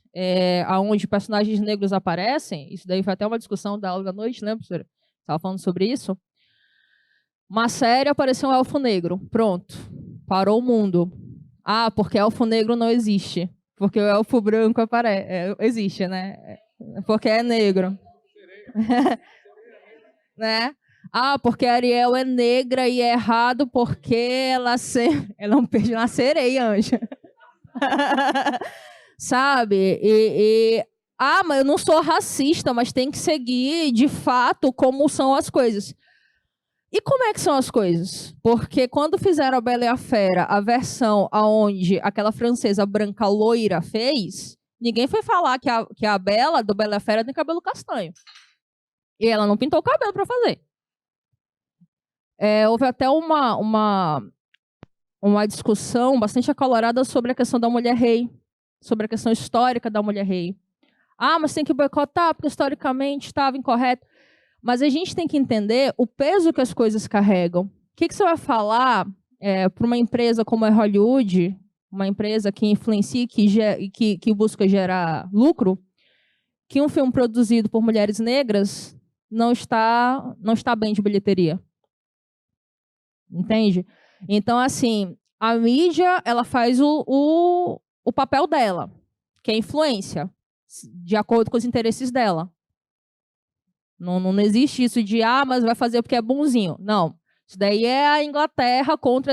C: onde personagens negros aparecem, isso daí foi até uma discussão da aula da noite, né, professora? Estava falando sobre isso. Uma série apareceu um elfo negro, pronto, parou o mundo. Ah, porque elfo negro não existe, porque o elfo branco existe, né? Porque é negro. Né? Ah, porque a Ariel é negra e é errado porque ela é um peixe na sereia, anjo. Sabe? Mas eu não sou racista, mas tem que seguir de fato como são as coisas. E como é que são as coisas? Porque quando fizeram a Bela e a Fera, a versão aonde aquela francesa branca loira fez, ninguém foi falar que a Bela, do Bela e a Fera, tem cabelo castanho. E ela não pintou o cabelo para fazer. Houve até uma discussão bastante acalorada sobre a questão da mulher rei, sobre a questão histórica da mulher rei. Ah, mas tem que boicotar porque historicamente estava incorreto. Mas a gente tem que entender o peso que as coisas carregam. O que você vai falar para uma empresa como a Hollywood, uma empresa que influencia e que busca gerar lucro, que um filme produzido por mulheres negras não está bem de bilheteria? Entende? Então, assim, a mídia ela faz o papel dela, que é influência, de acordo com os interesses dela. Não existe isso de, mas vai fazer porque é bonzinho. Não. Isso daí é a Inglaterra contra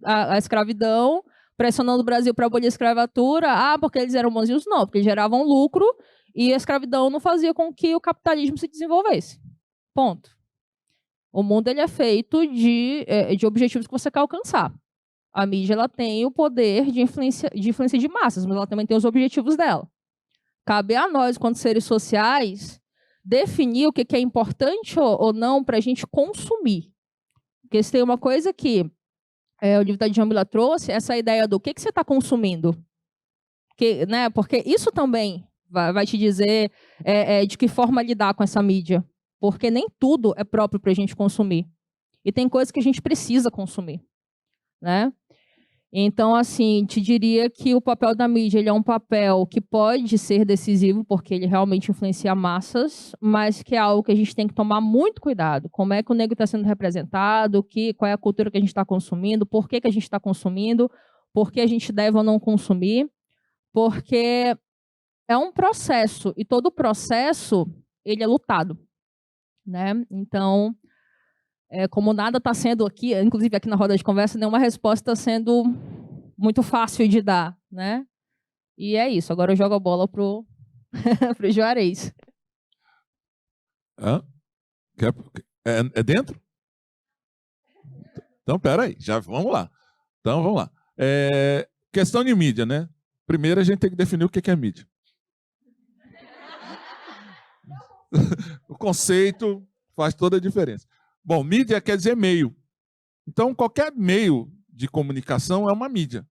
C: a escravidão, pressionando o Brasil para abolir a escravatura. Porque eles eram bonzinhos? Não, porque eles geravam lucro e a escravidão não fazia com que o capitalismo se desenvolvesse. Ponto. O mundo ele é feito de objetivos que você quer alcançar. A mídia ela tem o poder de influência de massas, mas ela também tem os objetivos dela. Cabe a nós, quanto seres sociais, definir o que é importante ou não para a gente consumir. Porque se tem uma coisa que o livro da Djamila trouxe, essa ideia do que você está consumindo. Né, porque isso também vai te dizer de que forma lidar com essa mídia. Porque nem tudo é próprio para a gente consumir. E tem coisas que a gente precisa consumir, né? Então, assim, te diria que o papel da mídia ele é um papel que pode ser decisivo, porque ele realmente influencia massas, mas que é algo que a gente tem que tomar muito cuidado. Como é que o negro está sendo representado, qual é a cultura que a gente está consumindo, por que a gente está consumindo, por que a gente deve ou não consumir, porque é um processo, e todo processo ele é lutado. Né? Então, como nada está sendo aqui, inclusive aqui na roda de conversa, nenhuma resposta está sendo muito fácil de dar, né? E é isso. Agora eu jogo a bola pro Juarez.
B: É dentro? Então, peraí, vamos lá. Então, vamos lá. Questão de mídia, né? Primeiro, a gente tem que definir o que é mídia. O conceito faz toda a diferença. Bom, mídia quer dizer meio. Então, qualquer meio de comunicação é uma mídia,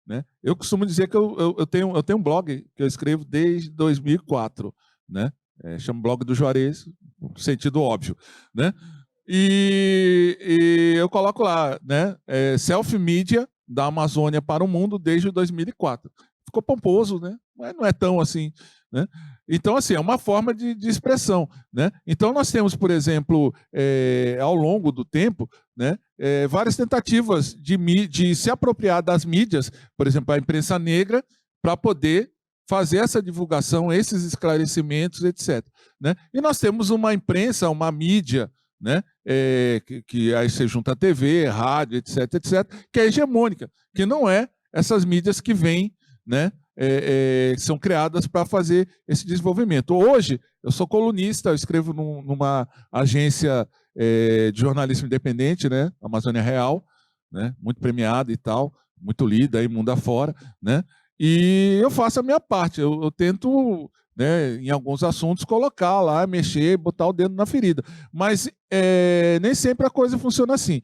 B: né? Eu costumo dizer que eu tenho um blog que eu escrevo desde 2004, né? Chama Blog do Juarez, no sentido óbvio, né? E eu coloco lá, né? Self-Media da Amazônia para o Mundo desde 2004. Ficou pomposo, né? Mas não é tão assim, né? Então, assim, é uma forma de expressão, né? Então, nós temos, por exemplo, ao longo do tempo, né, várias tentativas de se apropriar das mídias, por exemplo, a imprensa negra, para poder fazer essa divulgação, esses esclarecimentos, etc. Né? E nós temos uma imprensa, uma mídia, né, que aí você junta a TV, rádio, etc., que é hegemônica, que não é essas mídias que vêm, né, são criadas para fazer esse desenvolvimento. Hoje, eu sou colunista, eu escrevo numa agência de jornalismo independente, né, Amazônia Real, né, muito premiada e tal, muito lida aí mundo afora, né, e eu faço a minha parte, eu tento, né, em alguns assuntos, colocar lá, mexer, botar o dedo na ferida. Mas nem sempre a coisa funciona assim.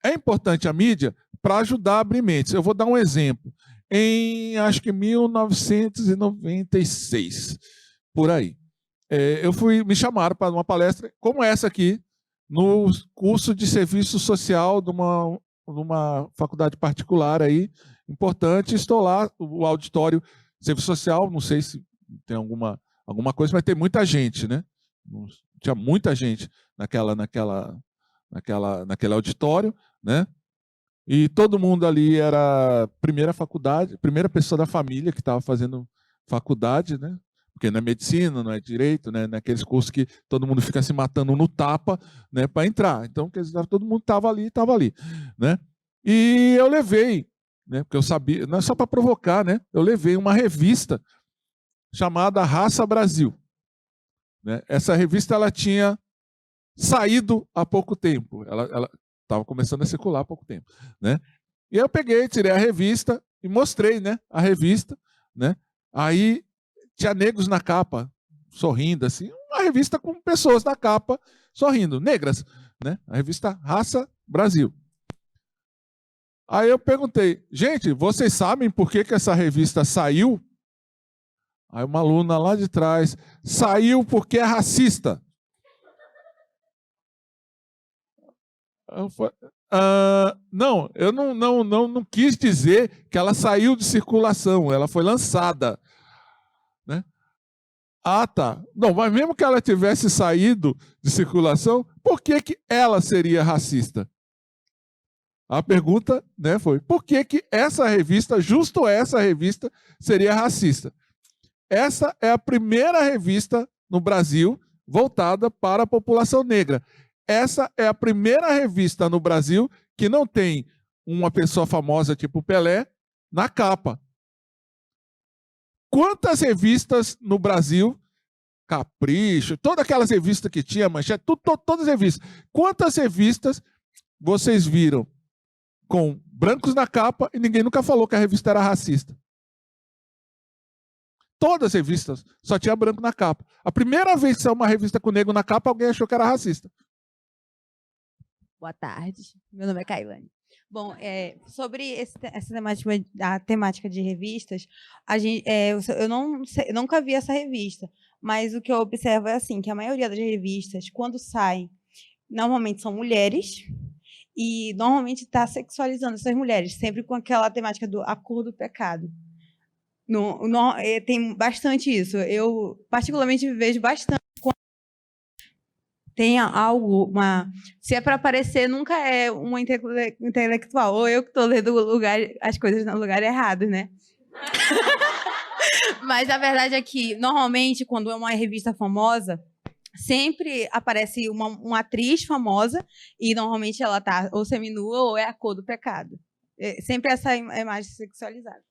B: É importante a mídia para ajudar a abrir mentes. Eu vou dar um exemplo. Em, acho que 1996, por aí, me chamaram para uma palestra como essa aqui, no curso de serviço social de uma faculdade particular aí, importante. Estou lá, o auditório serviço social, não sei se tem alguma coisa, mas tem muita gente, né? Tinha muita gente naquele auditório, né? E todo mundo ali era primeira pessoa da família que estava fazendo faculdade, né? Porque não é medicina, não é direito, né? Naqueles cursos que todo mundo fica se matando no tapa, né, para entrar. Então, quer dizer, todo mundo estava ali, né? E eu levei, né, porque eu sabia, não é só para provocar, né? Eu levei uma revista chamada Raça Brasil, né? Essa revista ela tinha saído há pouco tempo. Ela estava começando a circular há pouco tempo, né? E eu peguei, tirei a revista e mostrei, né, a revista, né? Aí tinha negros na capa, sorrindo, assim, uma revista com pessoas na capa sorrindo, negras, né? A revista Raça Brasil. Aí eu perguntei, gente, vocês sabem por que essa revista saiu? Aí uma aluna lá de trás, saiu porque é racista. Não, eu não quis dizer que ela saiu de circulação, ela foi lançada, né? Ah, tá. Não, mas mesmo que ela tivesse saído de circulação, por que ela seria racista? A pergunta, né, foi, por que essa revista, justo essa revista, seria racista? Essa é a primeira revista no Brasil voltada para a população negra. Essa é a primeira revista no Brasil que não tem uma pessoa famosa tipo Pelé na capa. Quantas revistas no Brasil, Capricho, todas aquelas revistas que tinha, Manchete, todas as revistas. Quantas revistas vocês viram com brancos na capa e ninguém nunca falou que a revista era racista? Todas as revistas só tinha branco na capa. A primeira vez que saiu uma revista com negro na capa, alguém achou que era racista.
H: Boa tarde, meu nome é Kailane. Bom, sobre essa temática de revistas, eu nunca vi essa revista, mas o que eu observo é assim, que a maioria das revistas, quando saem, normalmente são mulheres, e normalmente está sexualizando essas mulheres, sempre com aquela temática a cor do pecado. Tem bastante isso. Eu, particularmente, vejo bastante. Tem algo, se é para aparecer, nunca é uma intelectual, ou eu que estou lendo as coisas no lugar errado, né? Mas a verdade é que, normalmente, quando é uma revista famosa, sempre aparece uma atriz famosa e normalmente ela tá ou seminua ou é a cor do pecado. Sempre essa imagem sexualizada.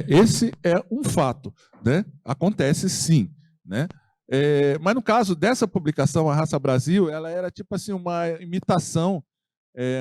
B: Esse é um fato, né? Acontece sim, né? Mas no caso dessa publicação, A Raça Brasil, ela era tipo assim uma imitação,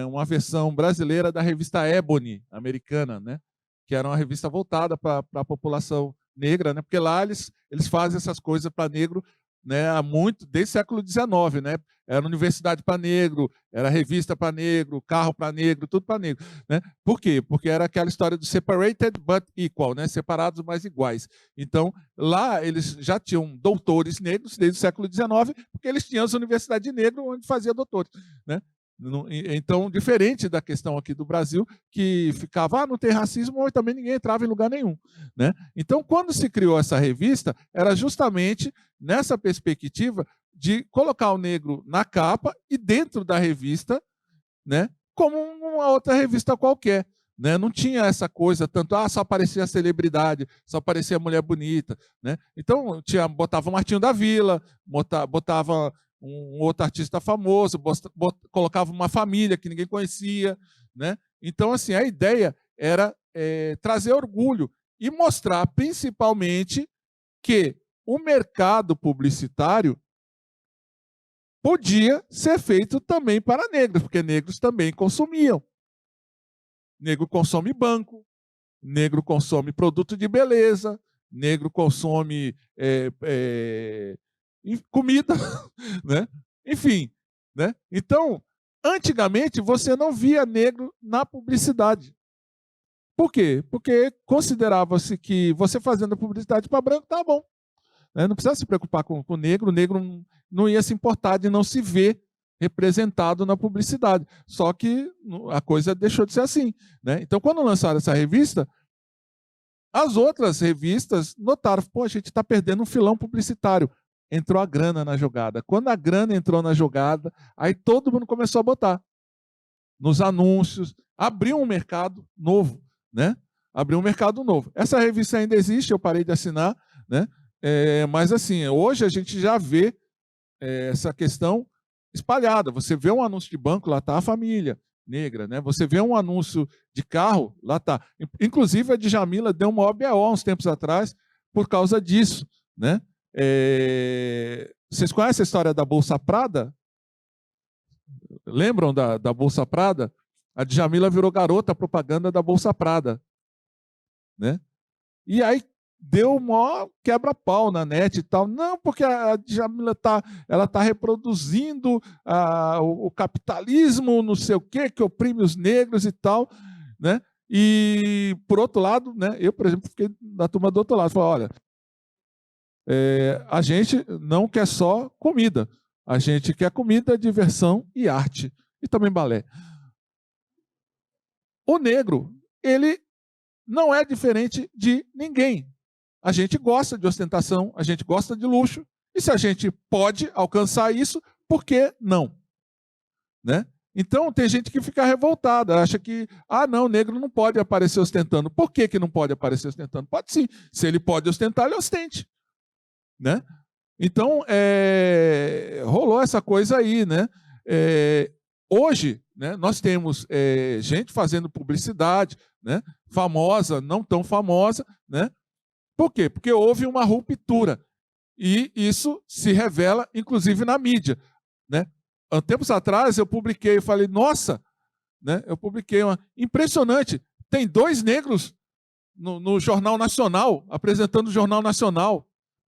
B: uma versão brasileira da revista Ebony, americana, né? Que era uma revista voltada para a população negra, né? Porque lá eles fazem essas coisas para negro, né? Há muito, desde o século XIX, né? Era universidade para negro, era revista para negro, carro para negro, tudo para negro, né? Por quê? Porque era aquela história do separated but equal, né? Separados mas iguais. Então, lá eles já tinham doutores negros desde o século XIX, porque eles tinham as universidades negras onde fazia doutores, né? Então, diferente da questão aqui do Brasil, que ficava, não tem racismo, ou também ninguém entrava em lugar nenhum, né? Então, quando se criou essa revista, era justamente nessa perspectiva de colocar o negro na capa e dentro da revista, né, como uma outra revista qualquer. Né? Não tinha essa coisa tanto, só aparecia a celebridade, só aparecia a mulher bonita. Né? Então, botava o Martinho da Vila, botava um outro artista famoso, colocava uma família que ninguém conhecia. Né? Então, assim, a ideia era trazer orgulho e mostrar, principalmente, que o mercado publicitário podia ser feito também para negros, porque negros também consumiam. Negro consome banco, negro consome produto de beleza, negro consome comida, né? Enfim, né? Então, antigamente você não via negro na publicidade. Por quê? Porque considerava-se que você fazendo publicidade para branco tá bom. Não precisa se preocupar com o negro não ia se importar de não se ver representado na publicidade. Só que a coisa deixou de ser assim. Né? Então, quando lançaram essa revista, as outras revistas notaram, a gente está perdendo um filão publicitário. Entrou a grana na jogada. Quando a grana entrou na jogada, aí todo mundo começou a botar nos anúncios, abriu um mercado novo. Né? Abriu um mercado novo. Essa revista ainda existe, eu parei de assinar, né? Mas assim, hoje a gente já vê essa questão espalhada. Você vê um anúncio de banco, lá está a família negra, né? Você vê um anúncio de carro, lá está. Inclusive a Djamila deu uma OBO há uns tempos atrás por causa disso, né? Vocês conhecem a história da Bolsa Prada? Lembram da Bolsa Prada? A Djamila virou garota propaganda da Bolsa Prada, né? E aí deu um maior quebra-pau na net e tal. Não, porque a Djamila ela tá reproduzindo o capitalismo, não sei o quê, que oprime os negros e tal. Né? E, por outro lado, né, eu, por exemplo, fiquei na turma do outro lado. Falei, olha, a gente não quer só comida. A gente quer comida, diversão e arte. E também balé. O negro, ele não é diferente de ninguém. A gente gosta de ostentação, a gente gosta de luxo, e se a gente pode alcançar isso, por que não? Né? Então, tem gente que fica revoltada, acha que, não, o negro não pode aparecer ostentando. Por que não pode aparecer ostentando? Pode sim. Se ele pode ostentar, ele ostente. Né? Então, rolou essa coisa aí. Né? Hoje, né, nós temos gente fazendo publicidade, né, famosa, não tão famosa, né? Por quê? Porque houve uma ruptura. E isso se revela, inclusive, na mídia. Né? Há tempos atrás, eu falei, nossa, né? Eu publiquei impressionante, tem 2 negros no Jornal Nacional, apresentando o Jornal Nacional.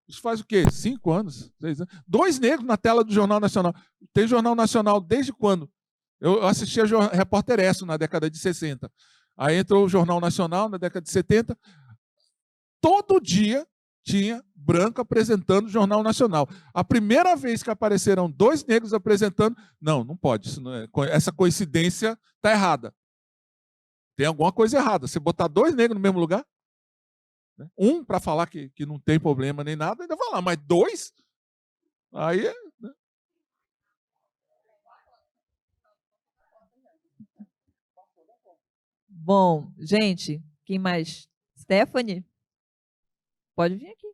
B: Isso faz o quê? 5 anos? 6 anos? 2 negros na tela do Jornal Nacional. Tem Jornal Nacional desde quando? Eu assistia Repórter Esso na década de 60. Aí entrou o Jornal Nacional na década de 70. Todo dia tinha branco apresentando o Jornal Nacional. A primeira vez que apareceram 2 negros apresentando, não pode. Isso não essa coincidência está errada. Tem alguma coisa errada. Você botar 2 negros no mesmo lugar, né? Um para falar que não tem problema nem nada, ainda vai lá, mas 2? Aí né?
A: Bom, gente, quem mais? Stephanie? Pode vir aqui.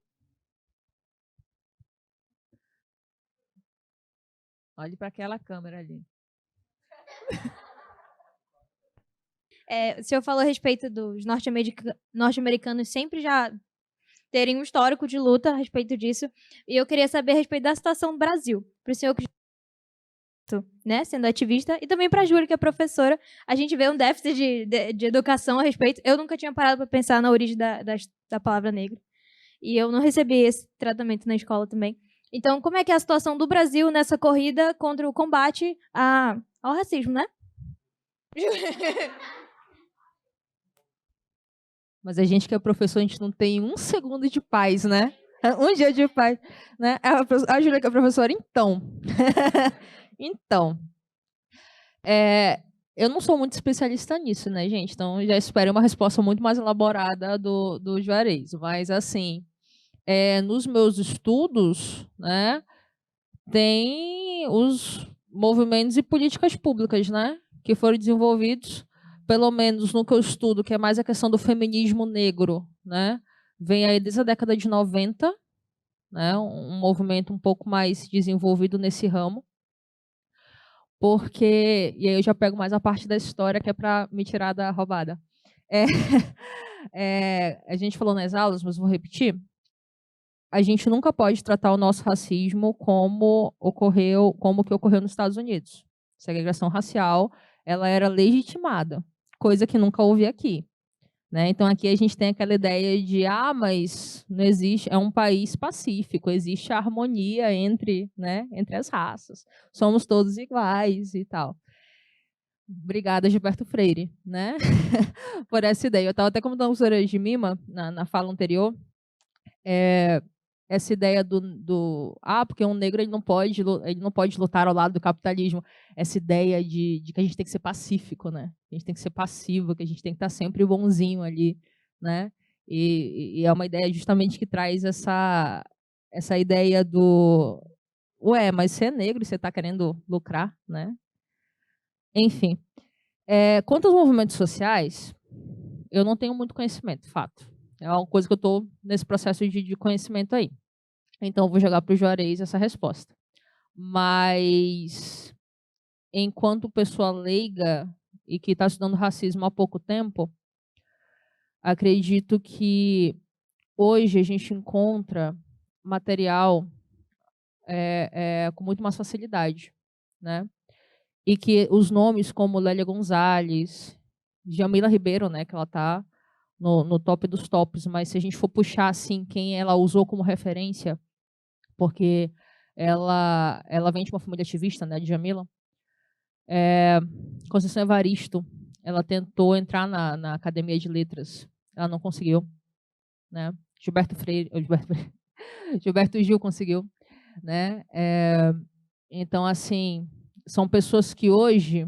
A: Olhe para aquela câmera ali.
G: O senhor falou a respeito dos norte-americanos sempre já terem um histórico de luta a respeito disso. E eu queria saber a respeito da situação do Brasil. Para o senhor, né, sendo ativista, e também para a Júlia, que é professora, a gente vê um déficit de educação a respeito. Eu nunca tinha parado para pensar na origem da palavra negra. E eu não recebi esse tratamento na escola também. Então, como é que é a situação do Brasil nessa corrida contra o combate ao racismo, né?
C: Mas a gente que é professor, a gente não tem um segundo de paz, né? Um dia de paz, né? A Júlia que é professora, então. Então. Eu não sou muito especialista nisso, né, gente? Então, já espero uma resposta muito mais elaborada do Juarez. Mas, assim, nos meus estudos, né, tem os movimentos e políticas públicas, né, que foram desenvolvidos, pelo menos no que eu estudo, que é mais a questão do feminismo negro, né, vem aí desde a década de 90, né, um movimento um pouco mais desenvolvido nesse ramo, porque, e aí eu já pego mais a parte da história, que é para me tirar da roubada. A gente falou nas aulas, mas vou repetir, a gente nunca pode tratar o nosso racismo como que ocorreu nos Estados Unidos. Segregação racial, ela era legitimada, coisa que nunca houve aqui, né? Então aqui a gente tem aquela ideia de, mas não existe, é um país pacífico, existe a harmonia entre as raças, somos todos iguais e tal. Obrigada, Gilberto Freire, né? Por essa ideia. Eu estava até comentando com a professora de Mima, na fala anterior, essa ideia porque um negro ele não pode lutar ao lado do capitalismo, essa ideia de que a gente tem que ser pacífico, né? A gente tem que ser passivo, que a gente tem que estar sempre bonzinho ali, né? E é uma ideia justamente que traz essa ideia mas você é negro e você está querendo lucrar, né? Enfim, quanto aos movimentos sociais, eu não tenho muito conhecimento, fato. É uma coisa que eu estou nesse processo de conhecimento aí. Então, eu vou jogar para o Juarez essa resposta. Mas, enquanto pessoa leiga e que está estudando racismo há pouco tempo, acredito que hoje a gente encontra material com muito mais facilidade, né? E que os nomes como Lélia Gonzalez, Jamila Ribeiro, né, que ela está no top dos tops, mas se a gente for puxar assim quem ela usou como referência, porque ela vem de uma família ativista, né, de Jamila, Conceição Evaristo, ela tentou entrar na Academia de Letras, ela não conseguiu, né? Gilberto Gil conseguiu, né? Então, assim, são pessoas que hoje,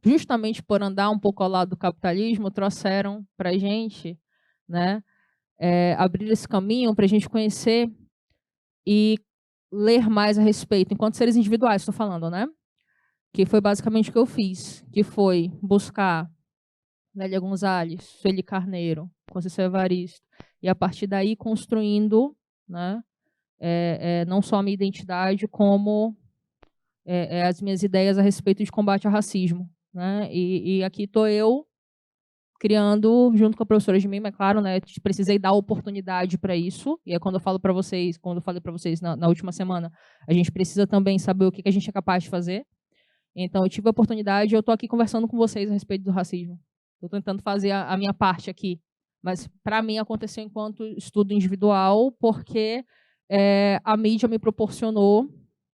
C: justamente por andar um pouco ao lado do capitalismo, trouxeram para a gente, né, abrir esse caminho para a gente conhecer e ler mais a respeito, enquanto seres individuais, estou falando, né? Que foi basicamente o que eu fiz, que foi buscar Lélia Gonzalez, Sueli Carneiro, Conceição Evaristo, e a partir daí construindo, né, não só a minha identidade, como as minhas ideias a respeito de combate ao racismo, né? E aqui estou eu criando, junto com a professora de Mima, é claro, né? Precisei dar oportunidade para isso. E é quando eu falei para vocês na última semana, a gente precisa também saber o que a gente é capaz de fazer. Então, eu tive a oportunidade e eu estou aqui conversando com vocês a respeito do racismo. Estou tentando fazer a minha parte aqui. Mas, para mim, aconteceu enquanto estudo individual, porque a mídia me proporcionou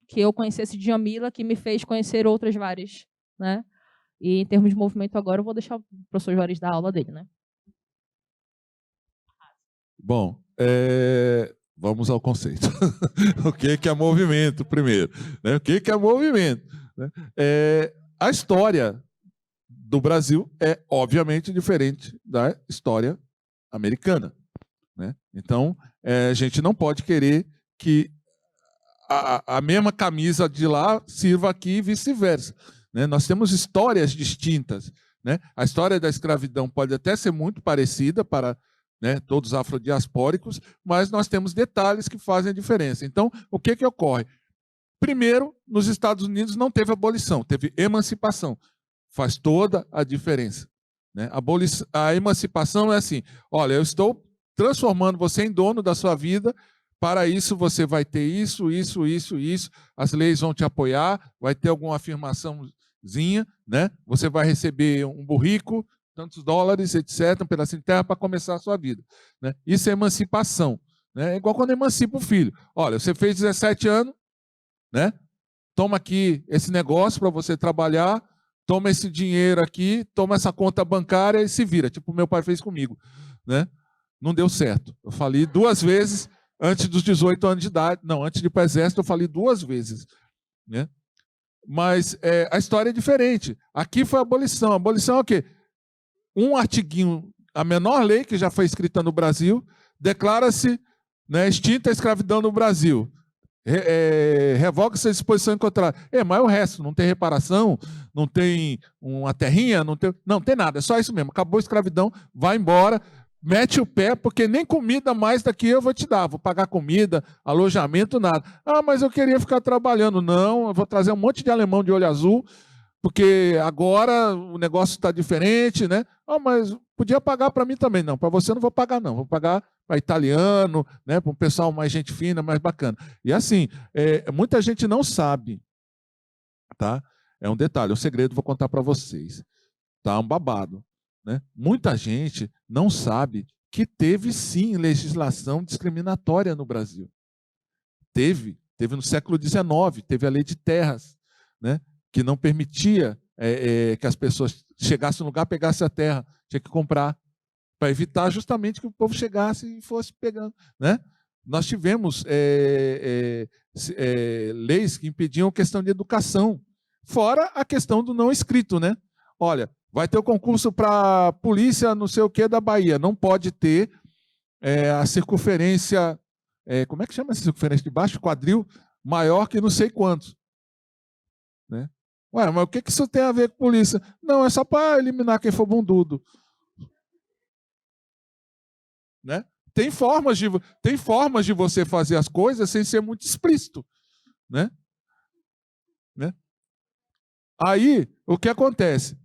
C: que eu conhecesse Djamila, que me fez conhecer outras várias, né? E em termos de movimento agora, eu vou deixar o professor Juarez dar a aula dele, né?
B: Bom, vamos ao conceito. O que é movimento, primeiro? Né? O que é movimento? Né? A história do Brasil é, obviamente, diferente da história americana. Né? Então, a gente não pode querer que a mesma camisa de lá sirva aqui e vice-versa. Né? Nós temos histórias distintas. Né? A história da escravidão pode até ser muito parecida para, né, todos afrodiaspóricos, mas nós temos detalhes que fazem a diferença. Então, o que ocorre? Primeiro, nos Estados Unidos não teve abolição, teve emancipação. Faz toda a diferença, né? A emancipação é assim, olha, eu estou transformando você em dono da sua vida, para isso você vai ter isso, as leis vão te apoiar, vai ter alguma afirmaçãozinha, né? Você vai receber um burrico, tantos dólares, etc., um pedacinho de terra para começar a sua vida, né? Isso é emancipação, né? É igual quando emancipa o filho. Olha, você fez 17 anos, né? Toma aqui esse negócio para você trabalhar, toma esse dinheiro aqui, toma essa conta bancária e se vira, tipo o meu pai fez comigo, né? Não deu certo. Eu falei 2 vezes antes dos 18 anos de idade. Não, antes de ir para o exército, eu falei 2 vezes, né? Mas a história é diferente. Aqui foi a abolição. A abolição é o quê? Um artiguinho, a menor lei que já foi escrita no Brasil, declara-se, né, extinta a escravidão no Brasil. Revoga-se a disposição em contrário. Mas o resto, não tem reparação, não tem uma terrinha, não tem nada, é só isso mesmo. Acabou a escravidão, vai embora, mete o pé, porque nem comida mais daqui eu vou te dar, vou pagar comida, alojamento, nada. Ah, mas eu queria ficar trabalhando. Não, eu vou trazer um monte de alemão de olho azul, porque agora o negócio está diferente, né? Ah, mas podia pagar para mim também. Não, para você eu não vou pagar, não. Vou pagar para italiano, né? Para um pessoal mais gente fina, mais bacana. E assim, muita gente não sabe, tá? É um detalhe, um segredo, vou contar para vocês. Tá um babado, né? Muita gente não sabe que teve sim legislação discriminatória no Brasil. Teve no século XIX, teve a lei de terras, né? Que não permitia que as pessoas chegassem no lugar, pegassem a terra, tinha que comprar, para evitar justamente que o povo chegasse e fosse pegando, né? Nós tivemos leis que impediam a questão de educação, fora a questão do não escrito, né? Olha, vai ter o concurso para polícia não sei o que da Bahia, não pode ter a circunferência, como é que chama essa circunferência de baixo? Quadril maior que não sei quantos, né? Ué, mas o que isso tem a ver com polícia? Não, é só para eliminar quem for bundudo, né? Tem formas de você fazer as coisas sem ser muito explícito, né? Aí, o que acontece?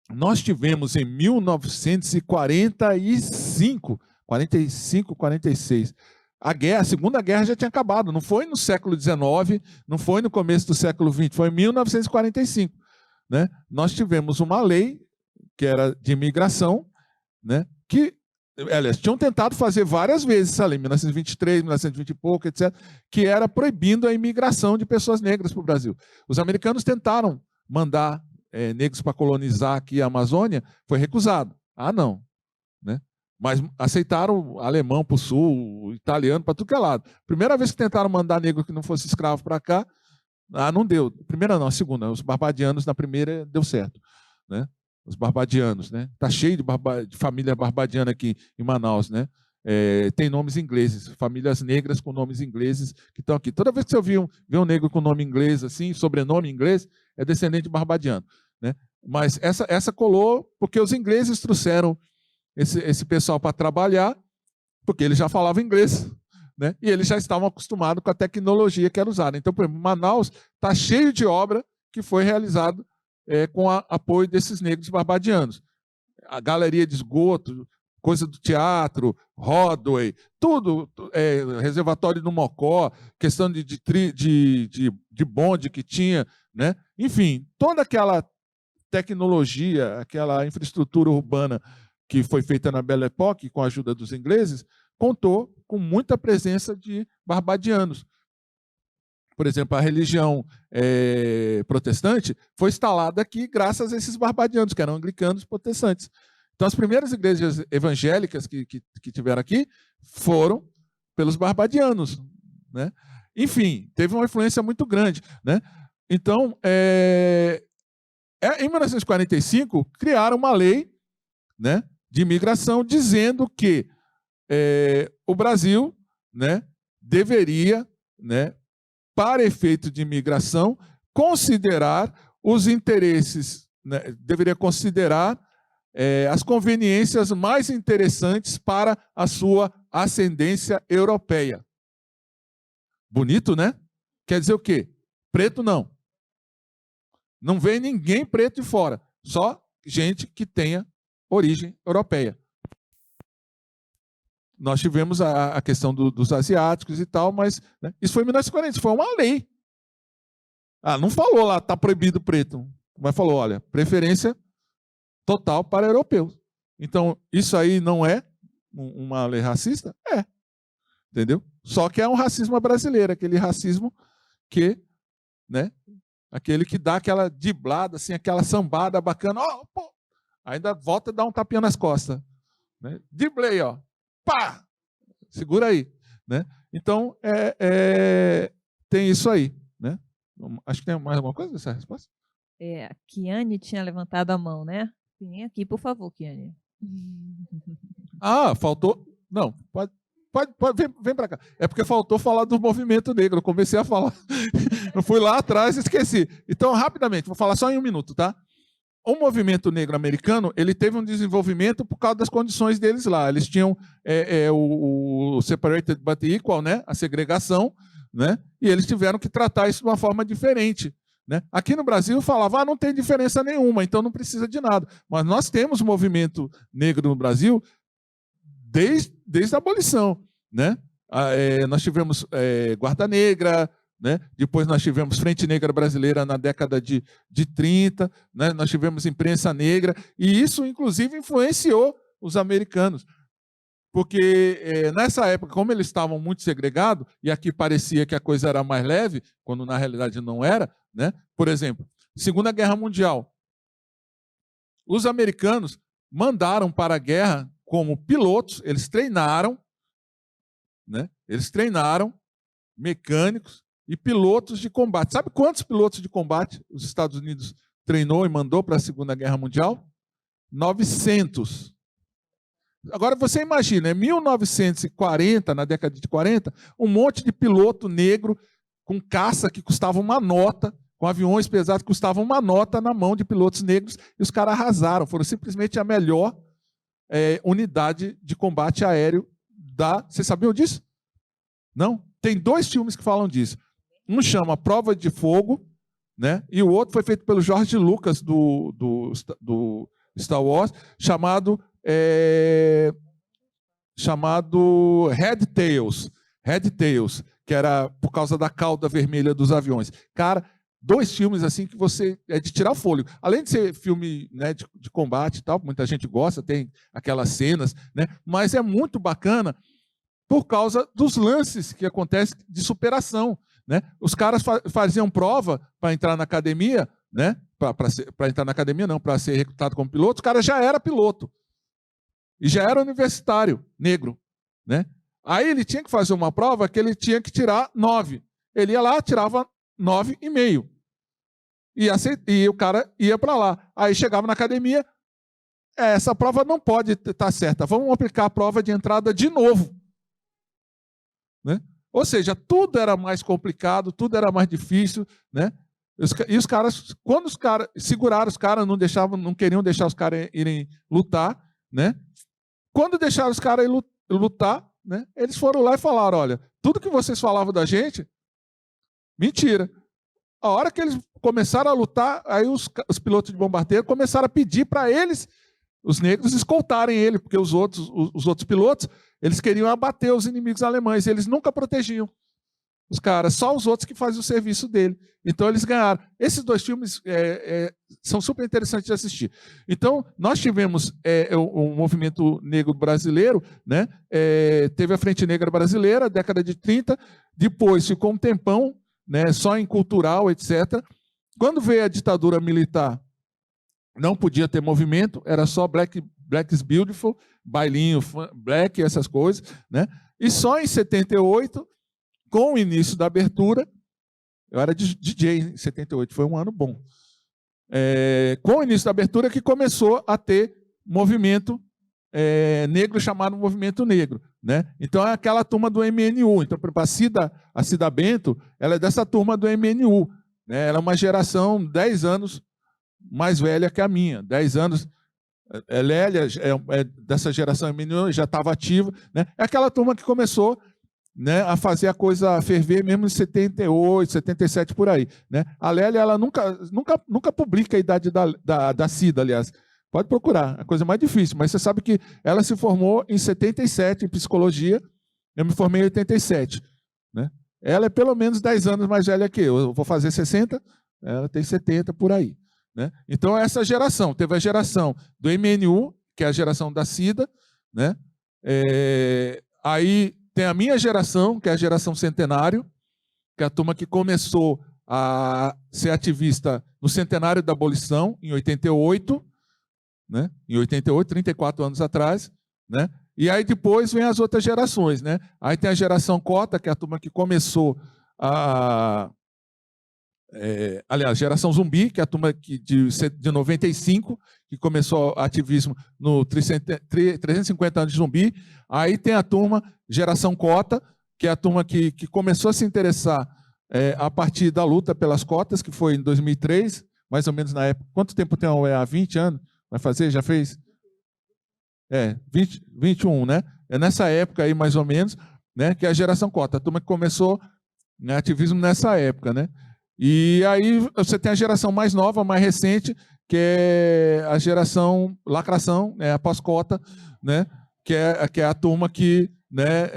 B: Nós tivemos em 1945, 46, a Segunda Guerra já tinha acabado, não foi no século XIX, não foi no começo do século XX, foi em 1945. Né? Nós tivemos uma lei, que era de imigração, né? Que, aliás, tinham tentado fazer várias vezes essa lei, 1923, 1920 e pouco, etc., que era proibindo a imigração de pessoas negras para o Brasil. Os americanos tentaram mandar negros para colonizar aqui a Amazônia, foi recusado. Ah, não. Né? Mas aceitaram alemão para o sul, italiano para tudo que é lado. Primeira vez que tentaram mandar negro que não fosse escravo para cá, não deu. Primeira não, a segunda. Os barbadianos na primeira deu certo. Né? Os barbadianos. Né? Tá cheio de família barbadiana aqui em Manaus. Né? Tem nomes ingleses, famílias negras com nomes ingleses que estão aqui. Toda vez que você vê um negro com nome inglês, assim, sobrenome inglês, é descendente de barbadiano. Né? Mas essa colou porque os ingleses trouxeram esse pessoal para trabalhar, porque eles já falavam inglês, né? E eles já estavam acostumados com a tecnologia que era usada. Então, por exemplo, Manaus está cheio de obra que foi realizado com o apoio desses negros barbadianos. A galeria de esgoto, coisa do teatro, Broadway, tudo, reservatório do Mocó, questão de bonde que tinha, né? Enfim, toda aquela tecnologia, aquela infraestrutura urbana que foi feita na Belle Époque, com a ajuda dos ingleses, contou com muita presença de barbadianos. Por exemplo, a religião protestante foi instalada aqui graças a esses barbadianos, que eram anglicanos protestantes. Então, as primeiras igrejas evangélicas que tiveram aqui foram pelos barbadianos. Né? Enfim, teve uma influência muito grande. Né? Então, em 1945, criaram uma lei, né, de imigração dizendo que o Brasil, né, deveria, né, para efeito de imigração, considerar os interesses, né, deveria considerar as conveniências mais interessantes para a sua ascendência europeia. Bonito, né? Quer dizer o quê? Preto não. Não vem ninguém preto de fora, só gente que tenha origem europeia. Nós tivemos a questão dos asiáticos e tal, mas né, isso foi em 1940, isso foi uma lei. Não falou lá, está proibido preto, mas falou, olha, preferência total para europeus. Então, isso aí não é uma lei racista? É. Entendeu? Só que é um racismo brasileiro, aquele racismo que, né, aquele que dá aquela driblada, assim, aquela sambada bacana, pô, ainda volta a dar um tapinha nas costas. Né? Driblei, ó. Pá! Segura aí. Né? Então, tem isso aí. Né? Acho que tem mais alguma coisa dessa resposta?
A: A Kiane tinha levantado a mão, né? Vem aqui, por favor, Kiane.
B: Faltou... Não, pode vem para cá. É porque faltou falar do movimento negro. Eu comecei a falar. Eu fui lá atrás e esqueci. Então, rapidamente, vou falar só em um minuto, tá? O movimento negro americano, ele teve um desenvolvimento por causa das condições deles lá. Eles tinham o separated but equal, né? A segregação, né? E eles tiveram que tratar isso de uma forma diferente. Né? Aqui no Brasil falava, não tem diferença nenhuma, então não precisa de nada. Mas nós temos movimento negro no Brasil desde a abolição. Né? Nós tivemos Guarda Negra, né? Depois nós tivemos Frente Negra Brasileira na década de 30, né? Nós tivemos imprensa negra, e isso, inclusive, influenciou os americanos. Porque nessa época, como eles estavam muito segregados, e aqui parecia que a coisa era mais leve, quando na realidade não era, né? Por exemplo, Segunda Guerra Mundial. Os americanos mandaram para a guerra como pilotos, eles treinaram, né? Eles treinaram mecânicos e pilotos de combate. Sabe quantos pilotos de combate os Estados Unidos treinou e mandou para a Segunda Guerra Mundial? 900. Agora você imagina, em 1940, na década de 40, um monte de piloto negro com caça que custava uma nota, com aviões pesados que custavam uma nota na mão de pilotos negros, e os caras arrasaram, foram simplesmente a melhor unidade de combate aéreo da... Vocês sabiam disso? Não? Tem 2 filmes que falam disso. Um chama Prova de Fogo, né? E o outro foi feito pelo George Lucas, do Star Wars, chamado Red Tails. Red Tails, que era por causa da cauda vermelha dos aviões. Cara, 2 filmes assim que você é de tirar fôlego. Além de ser filme, né, de combate e tal, muita gente gosta, tem aquelas cenas, né? Mas é muito bacana por causa dos lances que acontecem de superação. Né? Os caras faziam prova para entrar na academia, né? Para entrar na academia não, para ser recrutado como piloto, o cara já era piloto. E já era universitário, negro. Né? Aí ele tinha que fazer uma prova que ele tinha que tirar 9. Ele ia lá, tirava 9,5. E o cara ia para lá. Aí chegava na academia, essa prova não pode estar certa, vamos aplicar a prova de entrada de novo. Né? Ou seja, tudo era mais complicado, tudo era mais difícil, né? E os caras, quando os caras seguraram os caras, não queriam deixar os caras irem lutar, né? Quando deixaram os caras ir lutar, né? Eles foram lá e falaram, olha, tudo que vocês falavam da gente, mentira. A hora que eles começaram a lutar, aí os pilotos de bombardeiro começaram a pedir para eles, os negros, escoltarem ele, porque os outros pilotos, eles queriam abater os inimigos alemães, eles nunca protegiam os caras, só os outros que faziam o serviço dele. Então eles ganharam. Esses 2 filmes são super interessantes de assistir. Então nós tivemos o movimento negro brasileiro, né? Teve a Frente Negra Brasileira, década de 30, depois ficou um tempão, né, só em cultural, etc. Quando veio a ditadura militar, não podia ter movimento, era só Black is Beautiful, bailinho, black, essas coisas, né? E só em 78, com o início da abertura, eu era DJ em 78, foi um ano bom. Com o início da abertura que começou a ter movimento negro chamado Movimento Negro, né? Então é aquela turma do MNU. Então, a Cida Bento, ela é dessa turma do MNU, né? Ela é uma geração 10 anos mais velha que a minha, 10 anos. Lélia é dessa geração MNU, já estava ativa, né? É aquela turma que começou né, a fazer a coisa ferver mesmo em 78, 77, por aí. Né? A Lélia, ela nunca publica a idade da Cida, aliás. Pode procurar, é a coisa mais difícil, mas você sabe que ela se formou em 77 em psicologia, eu me formei em 87. Né? Ela é pelo menos 10 anos mais velha que eu vou fazer 60, ela tem 70 por aí. Né? Então, essa geração, teve a geração do MNU, que é a geração da Cida, né? Aí tem a minha geração, que é a geração centenário, que é a turma que começou a ser ativista no centenário da abolição, em 88, né? Em 88, 34 anos atrás, né? E aí depois vem as outras gerações, né? Aí tem a geração Cota, que é a turma que começou a... aliás, geração Zumbi, que é a turma de 95, que começou ativismo no 350 anos de Zumbi. Aí tem a turma geração Cota, que é a turma que começou a se interessar a partir da luta pelas cotas, que foi em 2003, mais ou menos na época. Quanto tempo tem a UEA? 20 anos? Vai fazer? Já fez? 21, né? É nessa época aí, mais ou menos, né, que é a geração Cota, a turma que começou, né, ativismo nessa época, né? E aí você tem a geração mais nova, mais recente, que é a geração lacração, né, a pós-cota, né, que é a turma que, né,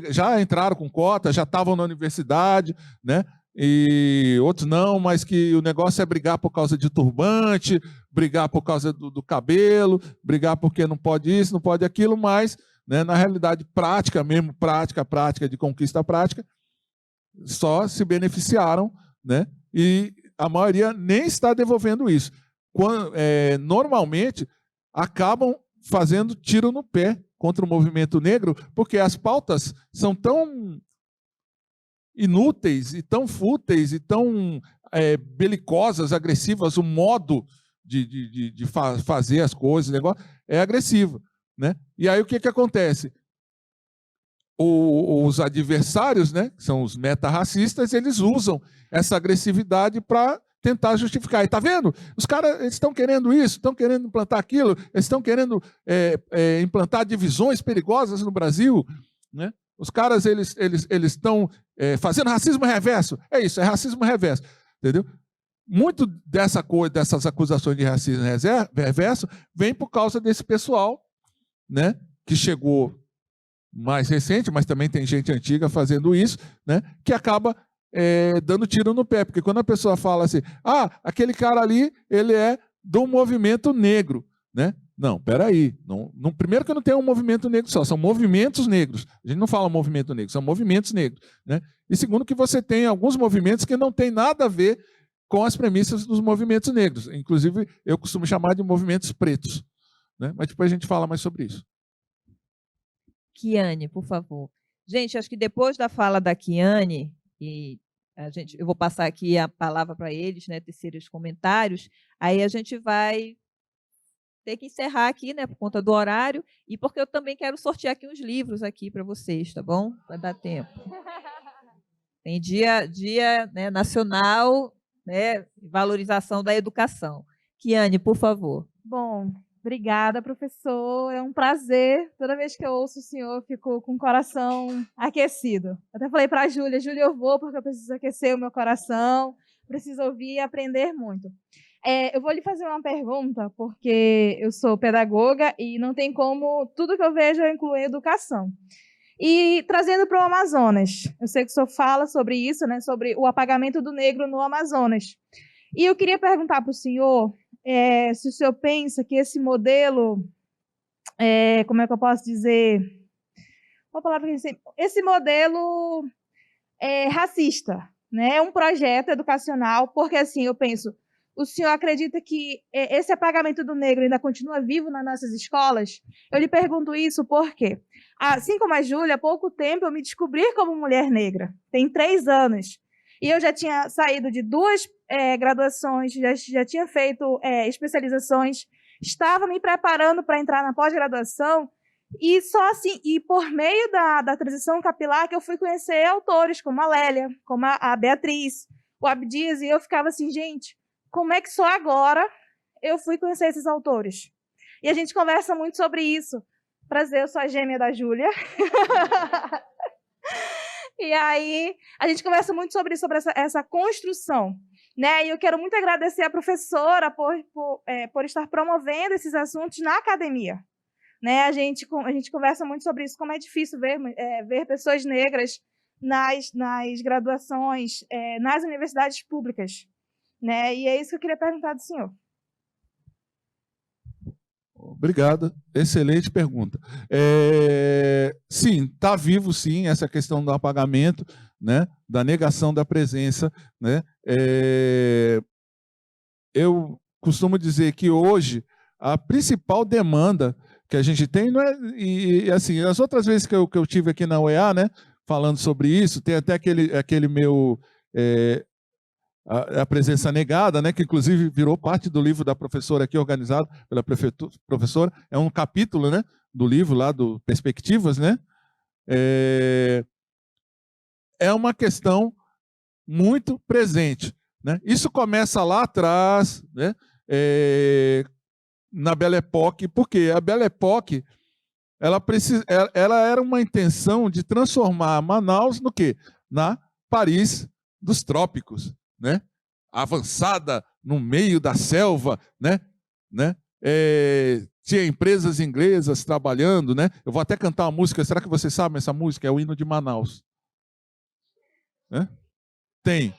B: já entraram com cota, já estavam na universidade, né, e outros não, mas que o negócio é brigar por causa de turbante, brigar por causa do cabelo, brigar porque não pode isso, não pode aquilo, mas, né, na realidade prática mesmo, prática de conquista prática, só se beneficiaram, né? E a maioria nem está devolvendo isso. Normalmente, acabam fazendo tiro no pé contra o movimento negro, porque as pautas são tão inúteis, e tão fúteis, e tão belicosas, agressivas, o modo de fazer as coisas, o negócio é agressivo. Né? E aí o que acontece? Os adversários, né, que são os meta-racistas, eles usam essa agressividade para tentar justificar. E está vendo? Os caras estão querendo isso, estão querendo implantar aquilo, eles estão querendo implantar divisões perigosas no Brasil. Né? Os caras eles estão fazendo racismo reverso. É isso, é racismo reverso. Entendeu? Muito dessas acusações de racismo reverso vem por causa desse pessoal, né, que chegou mais recente, mas também tem gente antiga fazendo isso, né, que acaba dando tiro no pé, porque quando a pessoa fala assim, aquele cara ali, ele é do movimento negro, né? Não, peraí, primeiro que não tem um movimento negro só, são movimentos negros, a gente não fala movimento negro, são movimentos negros, né? E segundo que você tem alguns movimentos que não tem nada a ver com as premissas dos movimentos negros, inclusive eu costumo chamar de movimentos pretos, né? Mas depois a gente fala mais sobre isso.
A: Kiane, por favor. Gente, acho que depois da fala da Kiane, eu vou passar aqui a palavra para eles, né, tecerem os comentários, aí a gente vai ter que encerrar aqui, né, por conta do horário, e porque eu também quero sortear aqui uns livros aqui para vocês, tá bom? Vai dar tempo. Tem dia né, nacional, né, valorização da educação. Kiane, por favor.
E: Bom, obrigada, professor. É um prazer. Toda vez que eu ouço o senhor, eu fico com o coração aquecido. Eu até falei para a Júlia, eu vou porque eu preciso aquecer o meu coração, preciso ouvir e aprender muito. Eu vou lhe fazer uma pergunta, porque eu sou pedagoga e não tem como, tudo que eu vejo eu incluo em educação. E trazendo para o Amazonas, eu sei que o senhor fala sobre isso, né, sobre o apagamento do negro no Amazonas. E eu queria perguntar para o senhor se o senhor pensa que esse modelo, como é que eu posso dizer? Uma palavra que esse modelo é racista, né? É um projeto educacional, porque assim, eu penso, o senhor acredita que esse apagamento do negro ainda continua vivo nas nossas escolas? Eu lhe pergunto isso porque, assim como a Júlia, há pouco tempo eu me descobri como mulher negra, tem 3 anos, e eu já tinha saído de 2 graduações, já tinha feito especializações, estava me preparando para entrar na pós-graduação, e só assim, e por meio da transição capilar que eu fui conhecer autores como a Lélia, como a Beatriz, o Abdias, e eu ficava assim, gente, como é que só agora eu fui conhecer esses autores? E a gente conversa muito sobre isso. Prazer, eu sou a gêmea da Júlia. E aí a gente conversa muito sobre isso, sobre essa construção, né? E eu quero muito agradecer a professora por estar promovendo esses assuntos na academia. Né? A gente conversa muito sobre isso, como é difícil ver pessoas negras nas graduações, nas universidades públicas. Né? E é isso que eu queria perguntar do senhor.
B: Obrigado, excelente pergunta. Sim, está vivo, sim, essa questão do apagamento, né, da negação da presença. Né? Eu costumo dizer que hoje a principal demanda que a gente tem, não é, e assim, as outras vezes que eu tive aqui na UEA, né, falando sobre isso, tem até aquele meu... a presença negada, né, que inclusive virou parte do livro da professora aqui, organizado pela professora, é um capítulo, né, do livro lá do Perspectivas, né, é uma questão muito presente, né? Isso começa lá atrás, né, na Belle Époque, porque a Belle Époque ela era uma intenção de transformar Manaus no quê? Na Paris dos trópicos, né? Avançada no meio da selva, né? Tinha empresas inglesas trabalhando, né? Eu vou até cantar uma música, será que vocês sabem essa música? É o hino de Manaus. Né? Tem.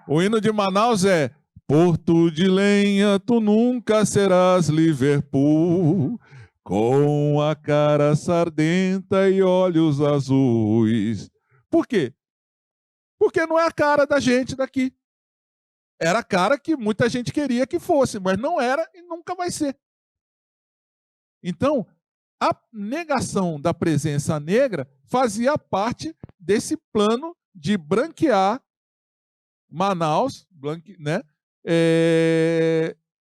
B: O hino de Manaus é Porto de lenha, tu nunca serás Liverpool, com a cara sardenta e olhos azuis. Por quê? Porque não é a cara da gente daqui. Era a cara que muita gente queria que fosse, mas não era e nunca vai ser. Então, a negação da presença negra fazia parte desse plano de branquear Manaus, né?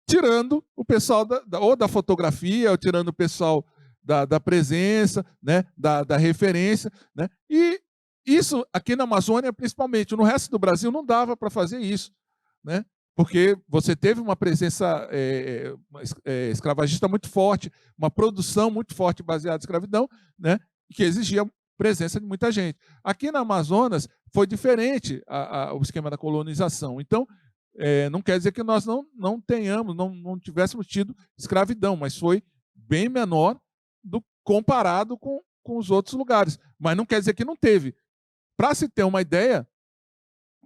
B: Tirando o pessoal ou da fotografia, ou tirando o pessoal da presença, né? da referência. Né? E isso aqui na Amazônia, principalmente, no resto do Brasil não dava para fazer isso. Né? Porque você teve uma presença escravagista muito forte, uma produção muito forte baseada em escravidão, né? Que exigia presença de muita gente. Aqui na Amazonas foi diferente o esquema da colonização. Então, não quer dizer que nós não tenhamos, não tivéssemos tido escravidão, mas foi bem menor comparado com os outros lugares. Mas não quer dizer que não teve. Para se ter uma ideia,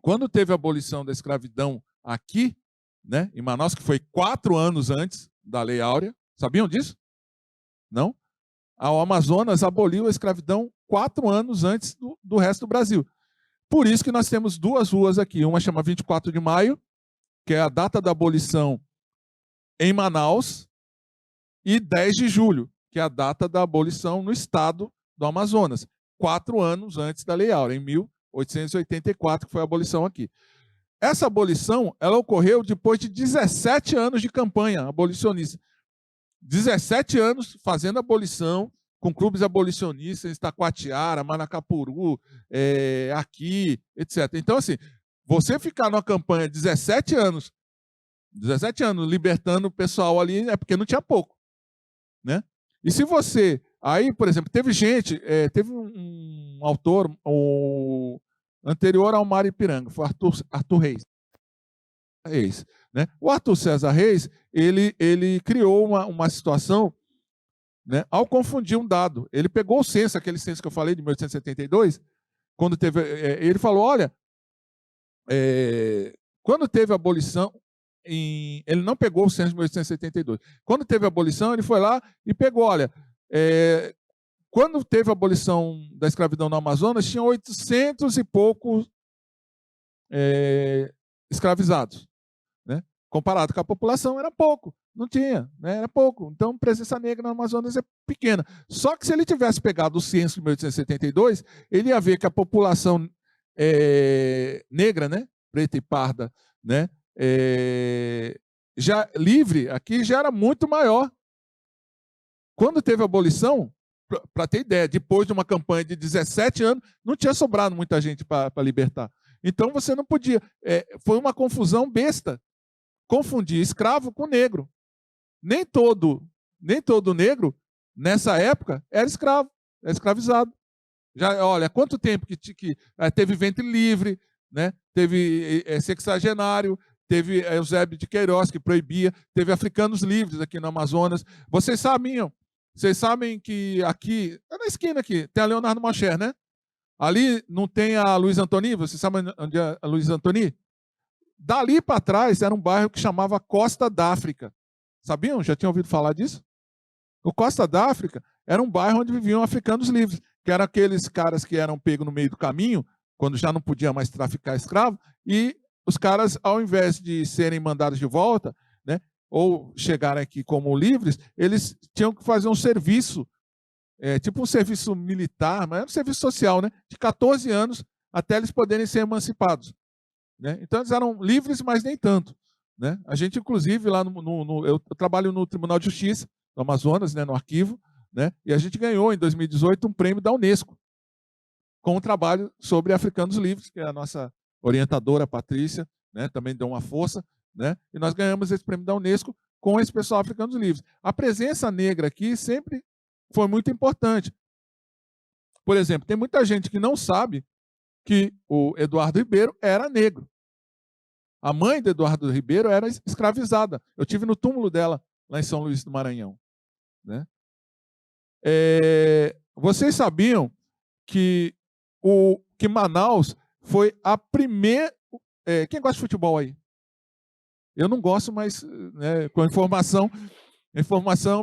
B: quando teve a abolição da escravidão aqui, né, em Manaus, que foi 4 anos antes da Lei Áurea, sabiam disso? Não? O Amazonas aboliu a escravidão 4 anos antes do resto do Brasil. Por isso que nós temos 2 ruas aqui. Uma chama 24 de maio, que é a data da abolição em Manaus, e 10 de julho, que é a data da abolição no estado do Amazonas, 4 anos antes da Lei Áurea, em 1884, que foi a abolição aqui. Essa abolição ela ocorreu depois de 17 anos de campanha abolicionista. 17 anos fazendo abolição, com clubes abolicionistas, Itacoatiara, Manacapuru, aqui, etc. Então, assim, você ficar numa campanha 17 anos libertando o pessoal ali, é porque não tinha pouco. Né? E se você... Aí, por exemplo, teve teve um autor anterior ao Mário Ipiranga, foi Arthur Reis. Né? O Arthur César Reis, ele criou uma situação, né, ao confundir um dado. Ele pegou o censo, aquele censo que eu falei de 1872, quando teve, ele falou, olha, quando teve a abolição, ele não pegou o censo de 1872. Quando teve a abolição, ele foi lá e pegou, olha, quando teve a abolição da escravidão no Amazonas, tinha 800 e poucos escravizados. Né? Comparado com a população, era pouco. Não tinha, né? Era pouco. Então, a presença negra no Amazonas é pequena. Só que se ele tivesse pegado o censo de 1872, ele ia ver que a população negra, né? Preta e parda, né? Já livre, aqui já era muito maior. Quando teve a abolição, para ter ideia, depois de uma campanha de 17 anos, não tinha sobrado muita gente para libertar. Então, você não podia. Foi uma confusão besta. Confundir escravo com negro. Nem todo negro, nessa época, era escravo, era escravizado. Olha, quanto tempo que teve ventre livre, né? Teve sexagenário, teve Eusébio de Queiroz, que proibia, teve africanos livres aqui no Amazonas. Vocês sabem que aqui, na esquina aqui, tem a Leonardo Malcher, né? Ali não tem a Luiz Antoni? Vocês sabem onde é a Luiz Antoni? Dali para trás era um bairro que chamava Costa d'África. Sabiam? Já tinham ouvido falar disso? O Costa d'África era um bairro onde viviam africanos livres, que eram aqueles caras que eram pegos no meio do caminho, quando já não podia mais traficar escravo, e os caras, ao invés de serem mandados de volta, né, ou chegarem aqui como livres, eles tinham que fazer um serviço, tipo um serviço militar, mas era um serviço social, né, de 14 anos até eles poderem ser emancipados. Né? Então eles eram livres, mas nem tanto. Né? A gente, inclusive, lá eu trabalho no Tribunal de Justiça do Amazonas, né, no arquivo, né, e a gente ganhou, em 2018, um prêmio da Unesco, com um trabalho sobre africanos livres, que é a nossa orientadora, Patrícia, né, também deu uma força, né, e nós ganhamos esse prêmio da Unesco com esse pessoal africanos livres. A presença negra aqui sempre foi muito importante. Por exemplo, tem muita gente que não sabe que o Eduardo Ribeiro era negro. A mãe do Eduardo Ribeiro era escravizada. Eu tive no túmulo dela, lá em São Luís do Maranhão. Né? Vocês sabiam que Manaus foi a primeira... quem gosta de futebol aí? Eu não gosto, mas né, com informação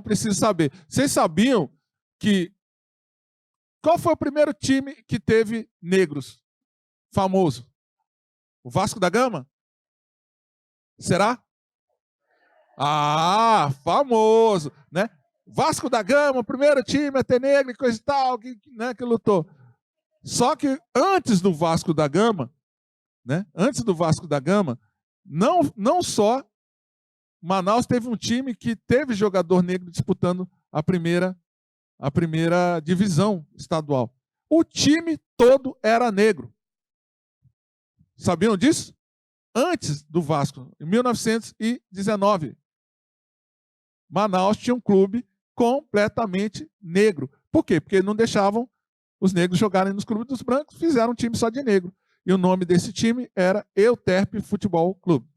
B: preciso saber. Vocês sabiam que... Qual foi o primeiro time que teve negros famoso? O Vasco da Gama? Será? Ah, famoso, né? Vasco da Gama, o primeiro time a ter negro e coisa e tal, que lutou. Só que antes do Vasco da Gama, né? Antes do Vasco da Gama, não só Manaus teve um time que teve jogador negro disputando a primeira divisão estadual. O time todo era negro. Sabiam disso? Antes do Vasco, em 1919, Manaus tinha um clube completamente negro. Por quê? Porque não deixavam os negros jogarem nos clubes dos brancos, fizeram um time só de negro. E o nome desse time era Euterpe Futebol Clube.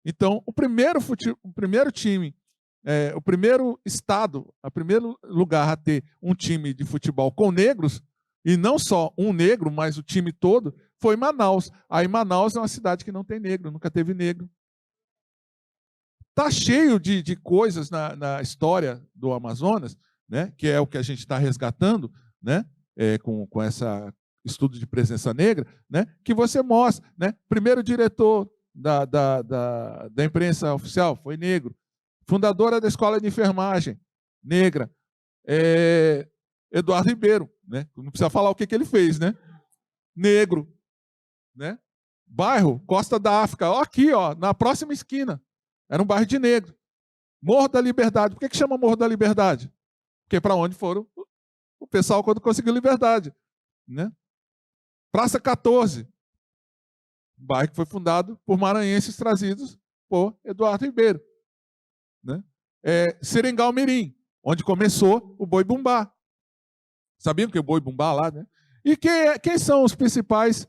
B: Então, o primeiro time, o primeiro estado, o primeiro lugar a ter um time de futebol com negros, e não só um negro, mas o time todo, foi Manaus. Aí Manaus é uma cidade que não tem negro, nunca teve negro. Está cheio de coisas na história do Amazonas, né, que é o que a gente está resgatando, né, com esse estudo de presença negra, né, que você mostra. Né, primeiro diretor da imprensa oficial foi negro. Fundadora da Escola de Enfermagem, negra. Eduardo Ribeiro, né, não precisa falar o que ele fez, né, negro. Né? Bairro Costa da África, ó, aqui, ó, na próxima esquina. Era um bairro de negro. Morro da Liberdade. Por que chama Morro da Liberdade? Porque para onde foram o pessoal quando conseguiu liberdade. Né? Praça 14. Um bairro que foi fundado por maranhenses trazidos por Eduardo Ribeiro. Né? Seringal Mirim, onde começou o Boi Bumbá. Sabiam que é o Boi Bumbá lá, né? E quem são os principais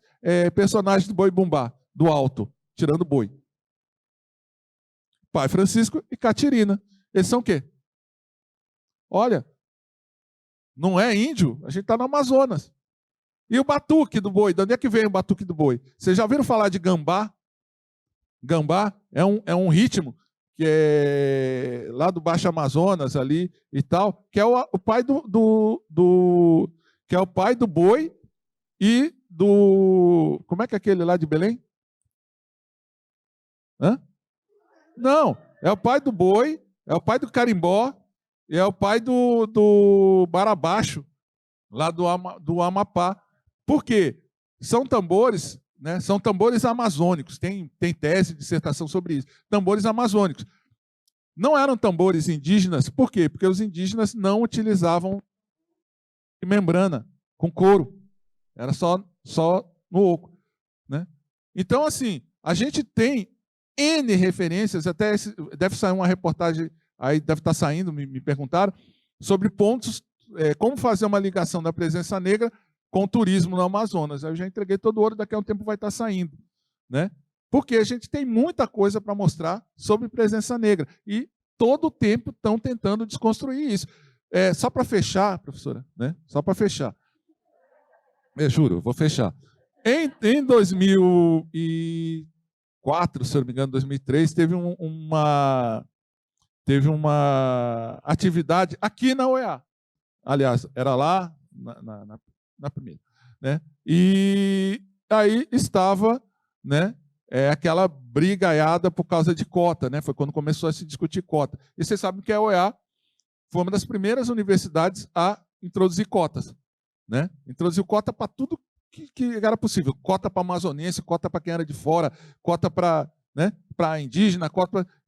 B: personagens do Boi Bumbá, do alto, tirando o boi? Pai Francisco e Catirina. Eles são o quê? Olha, não é índio, a gente está no Amazonas. E o batuque do boi, de onde é que vem o batuque do boi? Vocês já ouviram falar de gambá? Gambá é um ritmo que é lá do Baixo Amazonas ali e tal, que é o pai que é o pai do boi e do... Como é que é aquele lá de Belém? Hã? Não, é o pai do boi, é o pai do carimbó e é o pai do barabaixo, lá do Amapá. Por quê? São tambores, né? São tambores amazônicos. Tem tese, dissertação sobre isso. Tambores amazônicos. Não eram tambores indígenas. Por quê? Porque os indígenas não utilizavam membrana com couro. Era só no oco. Né? Então, assim, a gente tem N referências, deve sair uma reportagem, aí deve estar saindo, me perguntaram, sobre pontos como fazer uma ligação da presença negra com o turismo no Amazonas. Eu já entreguei todo o ouro, daqui a um tempo vai estar saindo, né? Porque a gente tem muita coisa para mostrar sobre presença negra. E todo o tempo estão tentando desconstruir isso. Só para fechar, professora, né? Só para fechar. Eu juro, vou fechar. Em 2004, se eu não me engano, 2003, teve uma atividade aqui na UEA. Aliás, era lá na primeira, né? E aí estava, né, aquela brigaiada por causa de cota, né? Foi quando começou a se discutir cota. E vocês sabem que a UEA foi uma das primeiras universidades a introduzir cotas, né? Introduziu cota para tudo que era possível. Cota para amazonense, cota para quem era de fora, cota para, né, para indígena,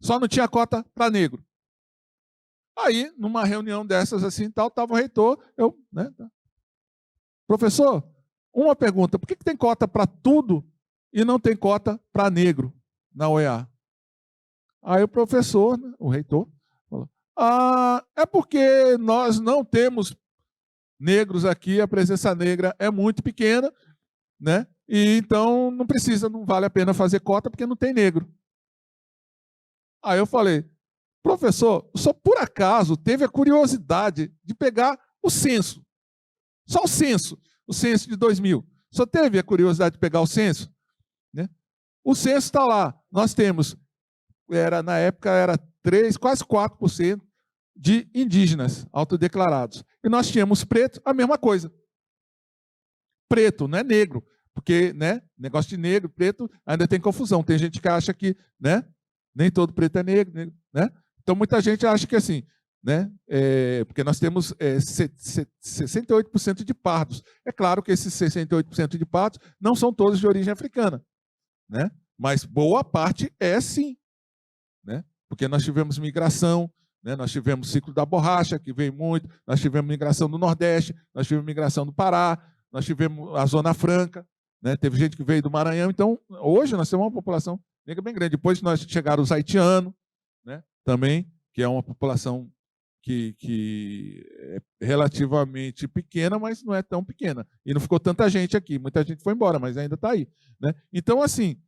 B: só não tinha cota para negro. Aí, numa reunião dessas assim, tal, estava o reitor, né, professor, uma pergunta, por que tem cota para tudo e não tem cota para negro na UEA? Aí o professor, né, o reitor, falou, é porque nós não temos negros aqui, a presença negra é muito pequena, né? E então não vale a pena fazer cota porque não tem negro. Aí eu falei, professor, só por acaso teve a curiosidade de pegar o censo, só o censo de 2000. Só teve a curiosidade de pegar o censo, né? O censo está lá. Nós temos, na época era 3, quase 4% de indígenas autodeclarados. E nós tínhamos preto, a mesma coisa. Preto, não é negro, porque, né, negócio de negro, preto, ainda tem confusão. Tem gente que acha que, né, nem todo preto é negro, né? Então muita gente acha que assim, né, porque nós temos 68% de pardos. É claro que esses 68% de pardos não são todos de origem africana, né? Mas boa parte é sim, né? Porque nós tivemos migração, né? Nós tivemos o ciclo da borracha, que veio muito, nós tivemos migração do Nordeste, nós tivemos migração do Pará, nós tivemos a Zona Franca, né? Teve gente que veio do Maranhão. Então, hoje nós temos uma população negra bem grande. Depois nós chegaram os haitianos, né? Também, que é uma população que é relativamente pequena, mas não é tão pequena. E não ficou tanta gente aqui. Muita gente foi embora, mas ainda está aí, né? Então, assim,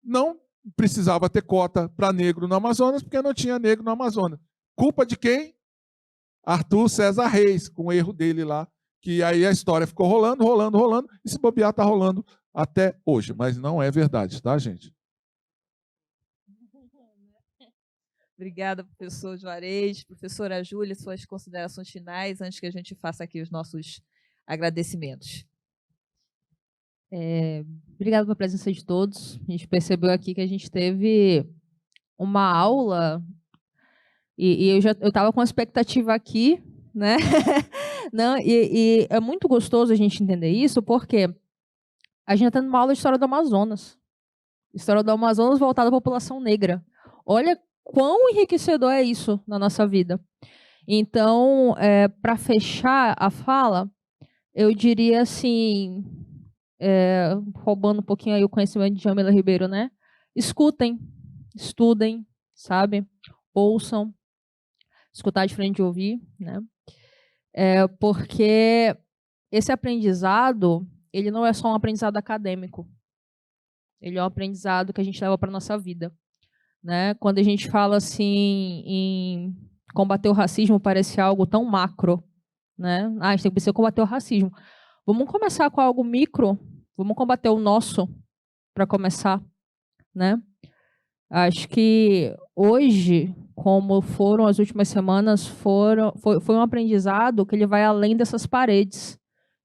B: não precisava ter cota para negro no Amazonas, porque não tinha negro no Amazonas. Culpa de quem? Arthur César Reis, com o erro dele lá, que aí a história ficou rolando, e se bobear está rolando até hoje. Mas não é verdade, tá, gente?
A: Obrigada, professor Juarez. Professora Júlia, suas considerações finais, antes que a gente faça aqui os nossos agradecimentos.
C: Obrigada pela presença de todos. A gente percebeu aqui que a gente teve uma aula e eu estava com a expectativa aqui, né? Não, e é muito gostoso a gente entender isso, porque a gente está tendo uma aula de história do Amazonas. História do Amazonas voltada à população negra. Olha quão enriquecedor é isso na nossa vida. Então, para fechar a fala, eu diria assim, roubando um pouquinho aí o conhecimento de Jamila Ribeiro, né? Escutem, estudem, sabe? Ouçam. Escutar é diferente de ouvir, né? Porque esse aprendizado, ele não é só um aprendizado acadêmico. Ele é um aprendizado que a gente leva para a nossa vida, né? Quando a gente fala assim em combater o racismo, parece algo tão macro, né? A gente tem que combater o racismo. Vamos começar com algo micro, vamos combater o nosso para começar, né? Acho que hoje, como foram as últimas semanas, foi um aprendizado que ele vai além dessas paredes.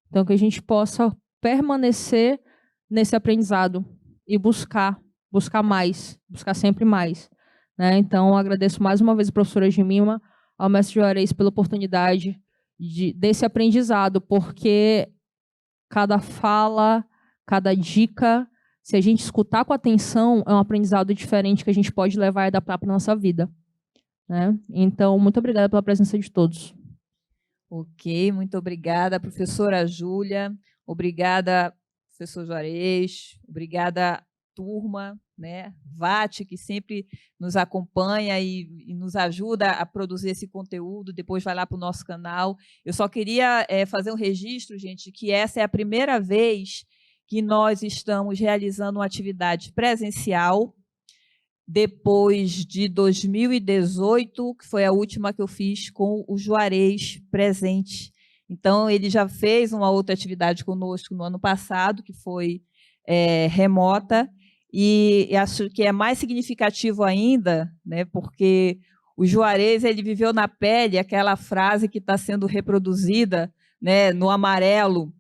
C: Então, que a gente possa permanecer nesse aprendizado e buscar mais, buscar sempre mais, né? Então, agradeço mais uma vez a professora Jemima, ao mestre Juarez pela oportunidade desse aprendizado, porque cada fala, cada dica, se a gente escutar com atenção, é um aprendizado diferente que a gente pode levar e adaptar para a nossa vida, né? Então, muito obrigada pela presença de todos.
A: Ok, muito obrigada, professora Júlia. Obrigada, professor Juarez. Obrigada, turma, né? Vate, que sempre nos acompanha e nos nos ajuda a produzir esse conteúdo, depois vai lá para o nosso canal. Eu só queria fazer um registro, gente, que essa é a primeira vez que nós estamos realizando uma atividade presencial, depois de 2018, que foi a última que eu fiz com o Juarez presente. Então, ele já fez uma outra atividade conosco no ano passado, que foi remota, e acho que é mais significativo ainda, né, porque o Juarez ele viveu na pele aquela frase que está sendo reproduzida, né, no amarelo,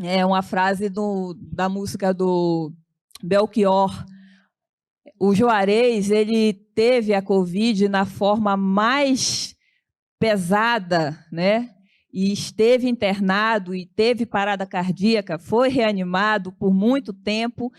A: é uma frase da música do Belchior. O Juarez ele teve a Covid na forma mais pesada, né? E esteve internado e teve parada cardíaca, foi reanimado por muito tempo,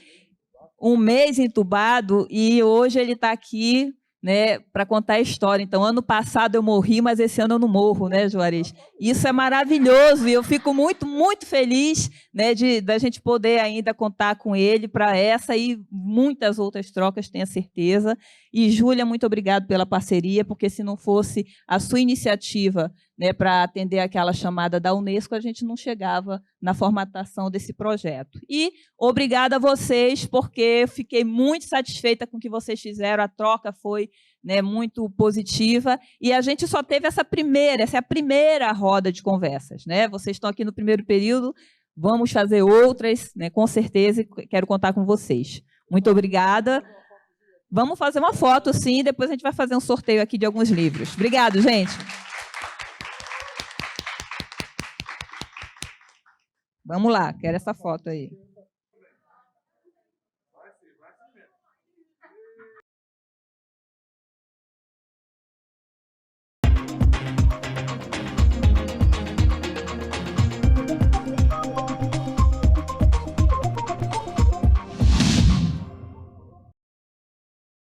A: 1 mês entubado, e hoje ele está aqui, né, para contar a história. Então, ano passado eu morri, mas esse ano eu não morro, né, Juarez? Isso é maravilhoso, e eu fico muito, muito feliz, né, da gente poder ainda contar com ele para essa e muitas outras trocas, tenho certeza. E, Júlia, muito obrigado pela parceria, porque se não fosse a sua iniciativa, né, para atender aquela chamada da Unesco, a gente não chegava na formatação desse projeto. E obrigada a vocês, porque eu fiquei muito satisfeita com o que vocês fizeram, a troca foi, né, muito positiva, e a gente só teve essa é a primeira roda de conversas, né? Vocês estão aqui no primeiro período, vamos fazer outras, né, com certeza, e quero contar com vocês. Muito obrigada. Vamos fazer uma foto, sim, e depois a gente vai fazer um sorteio aqui de alguns livros. Obrigado, gente. Vamos lá, quero essa foto aí.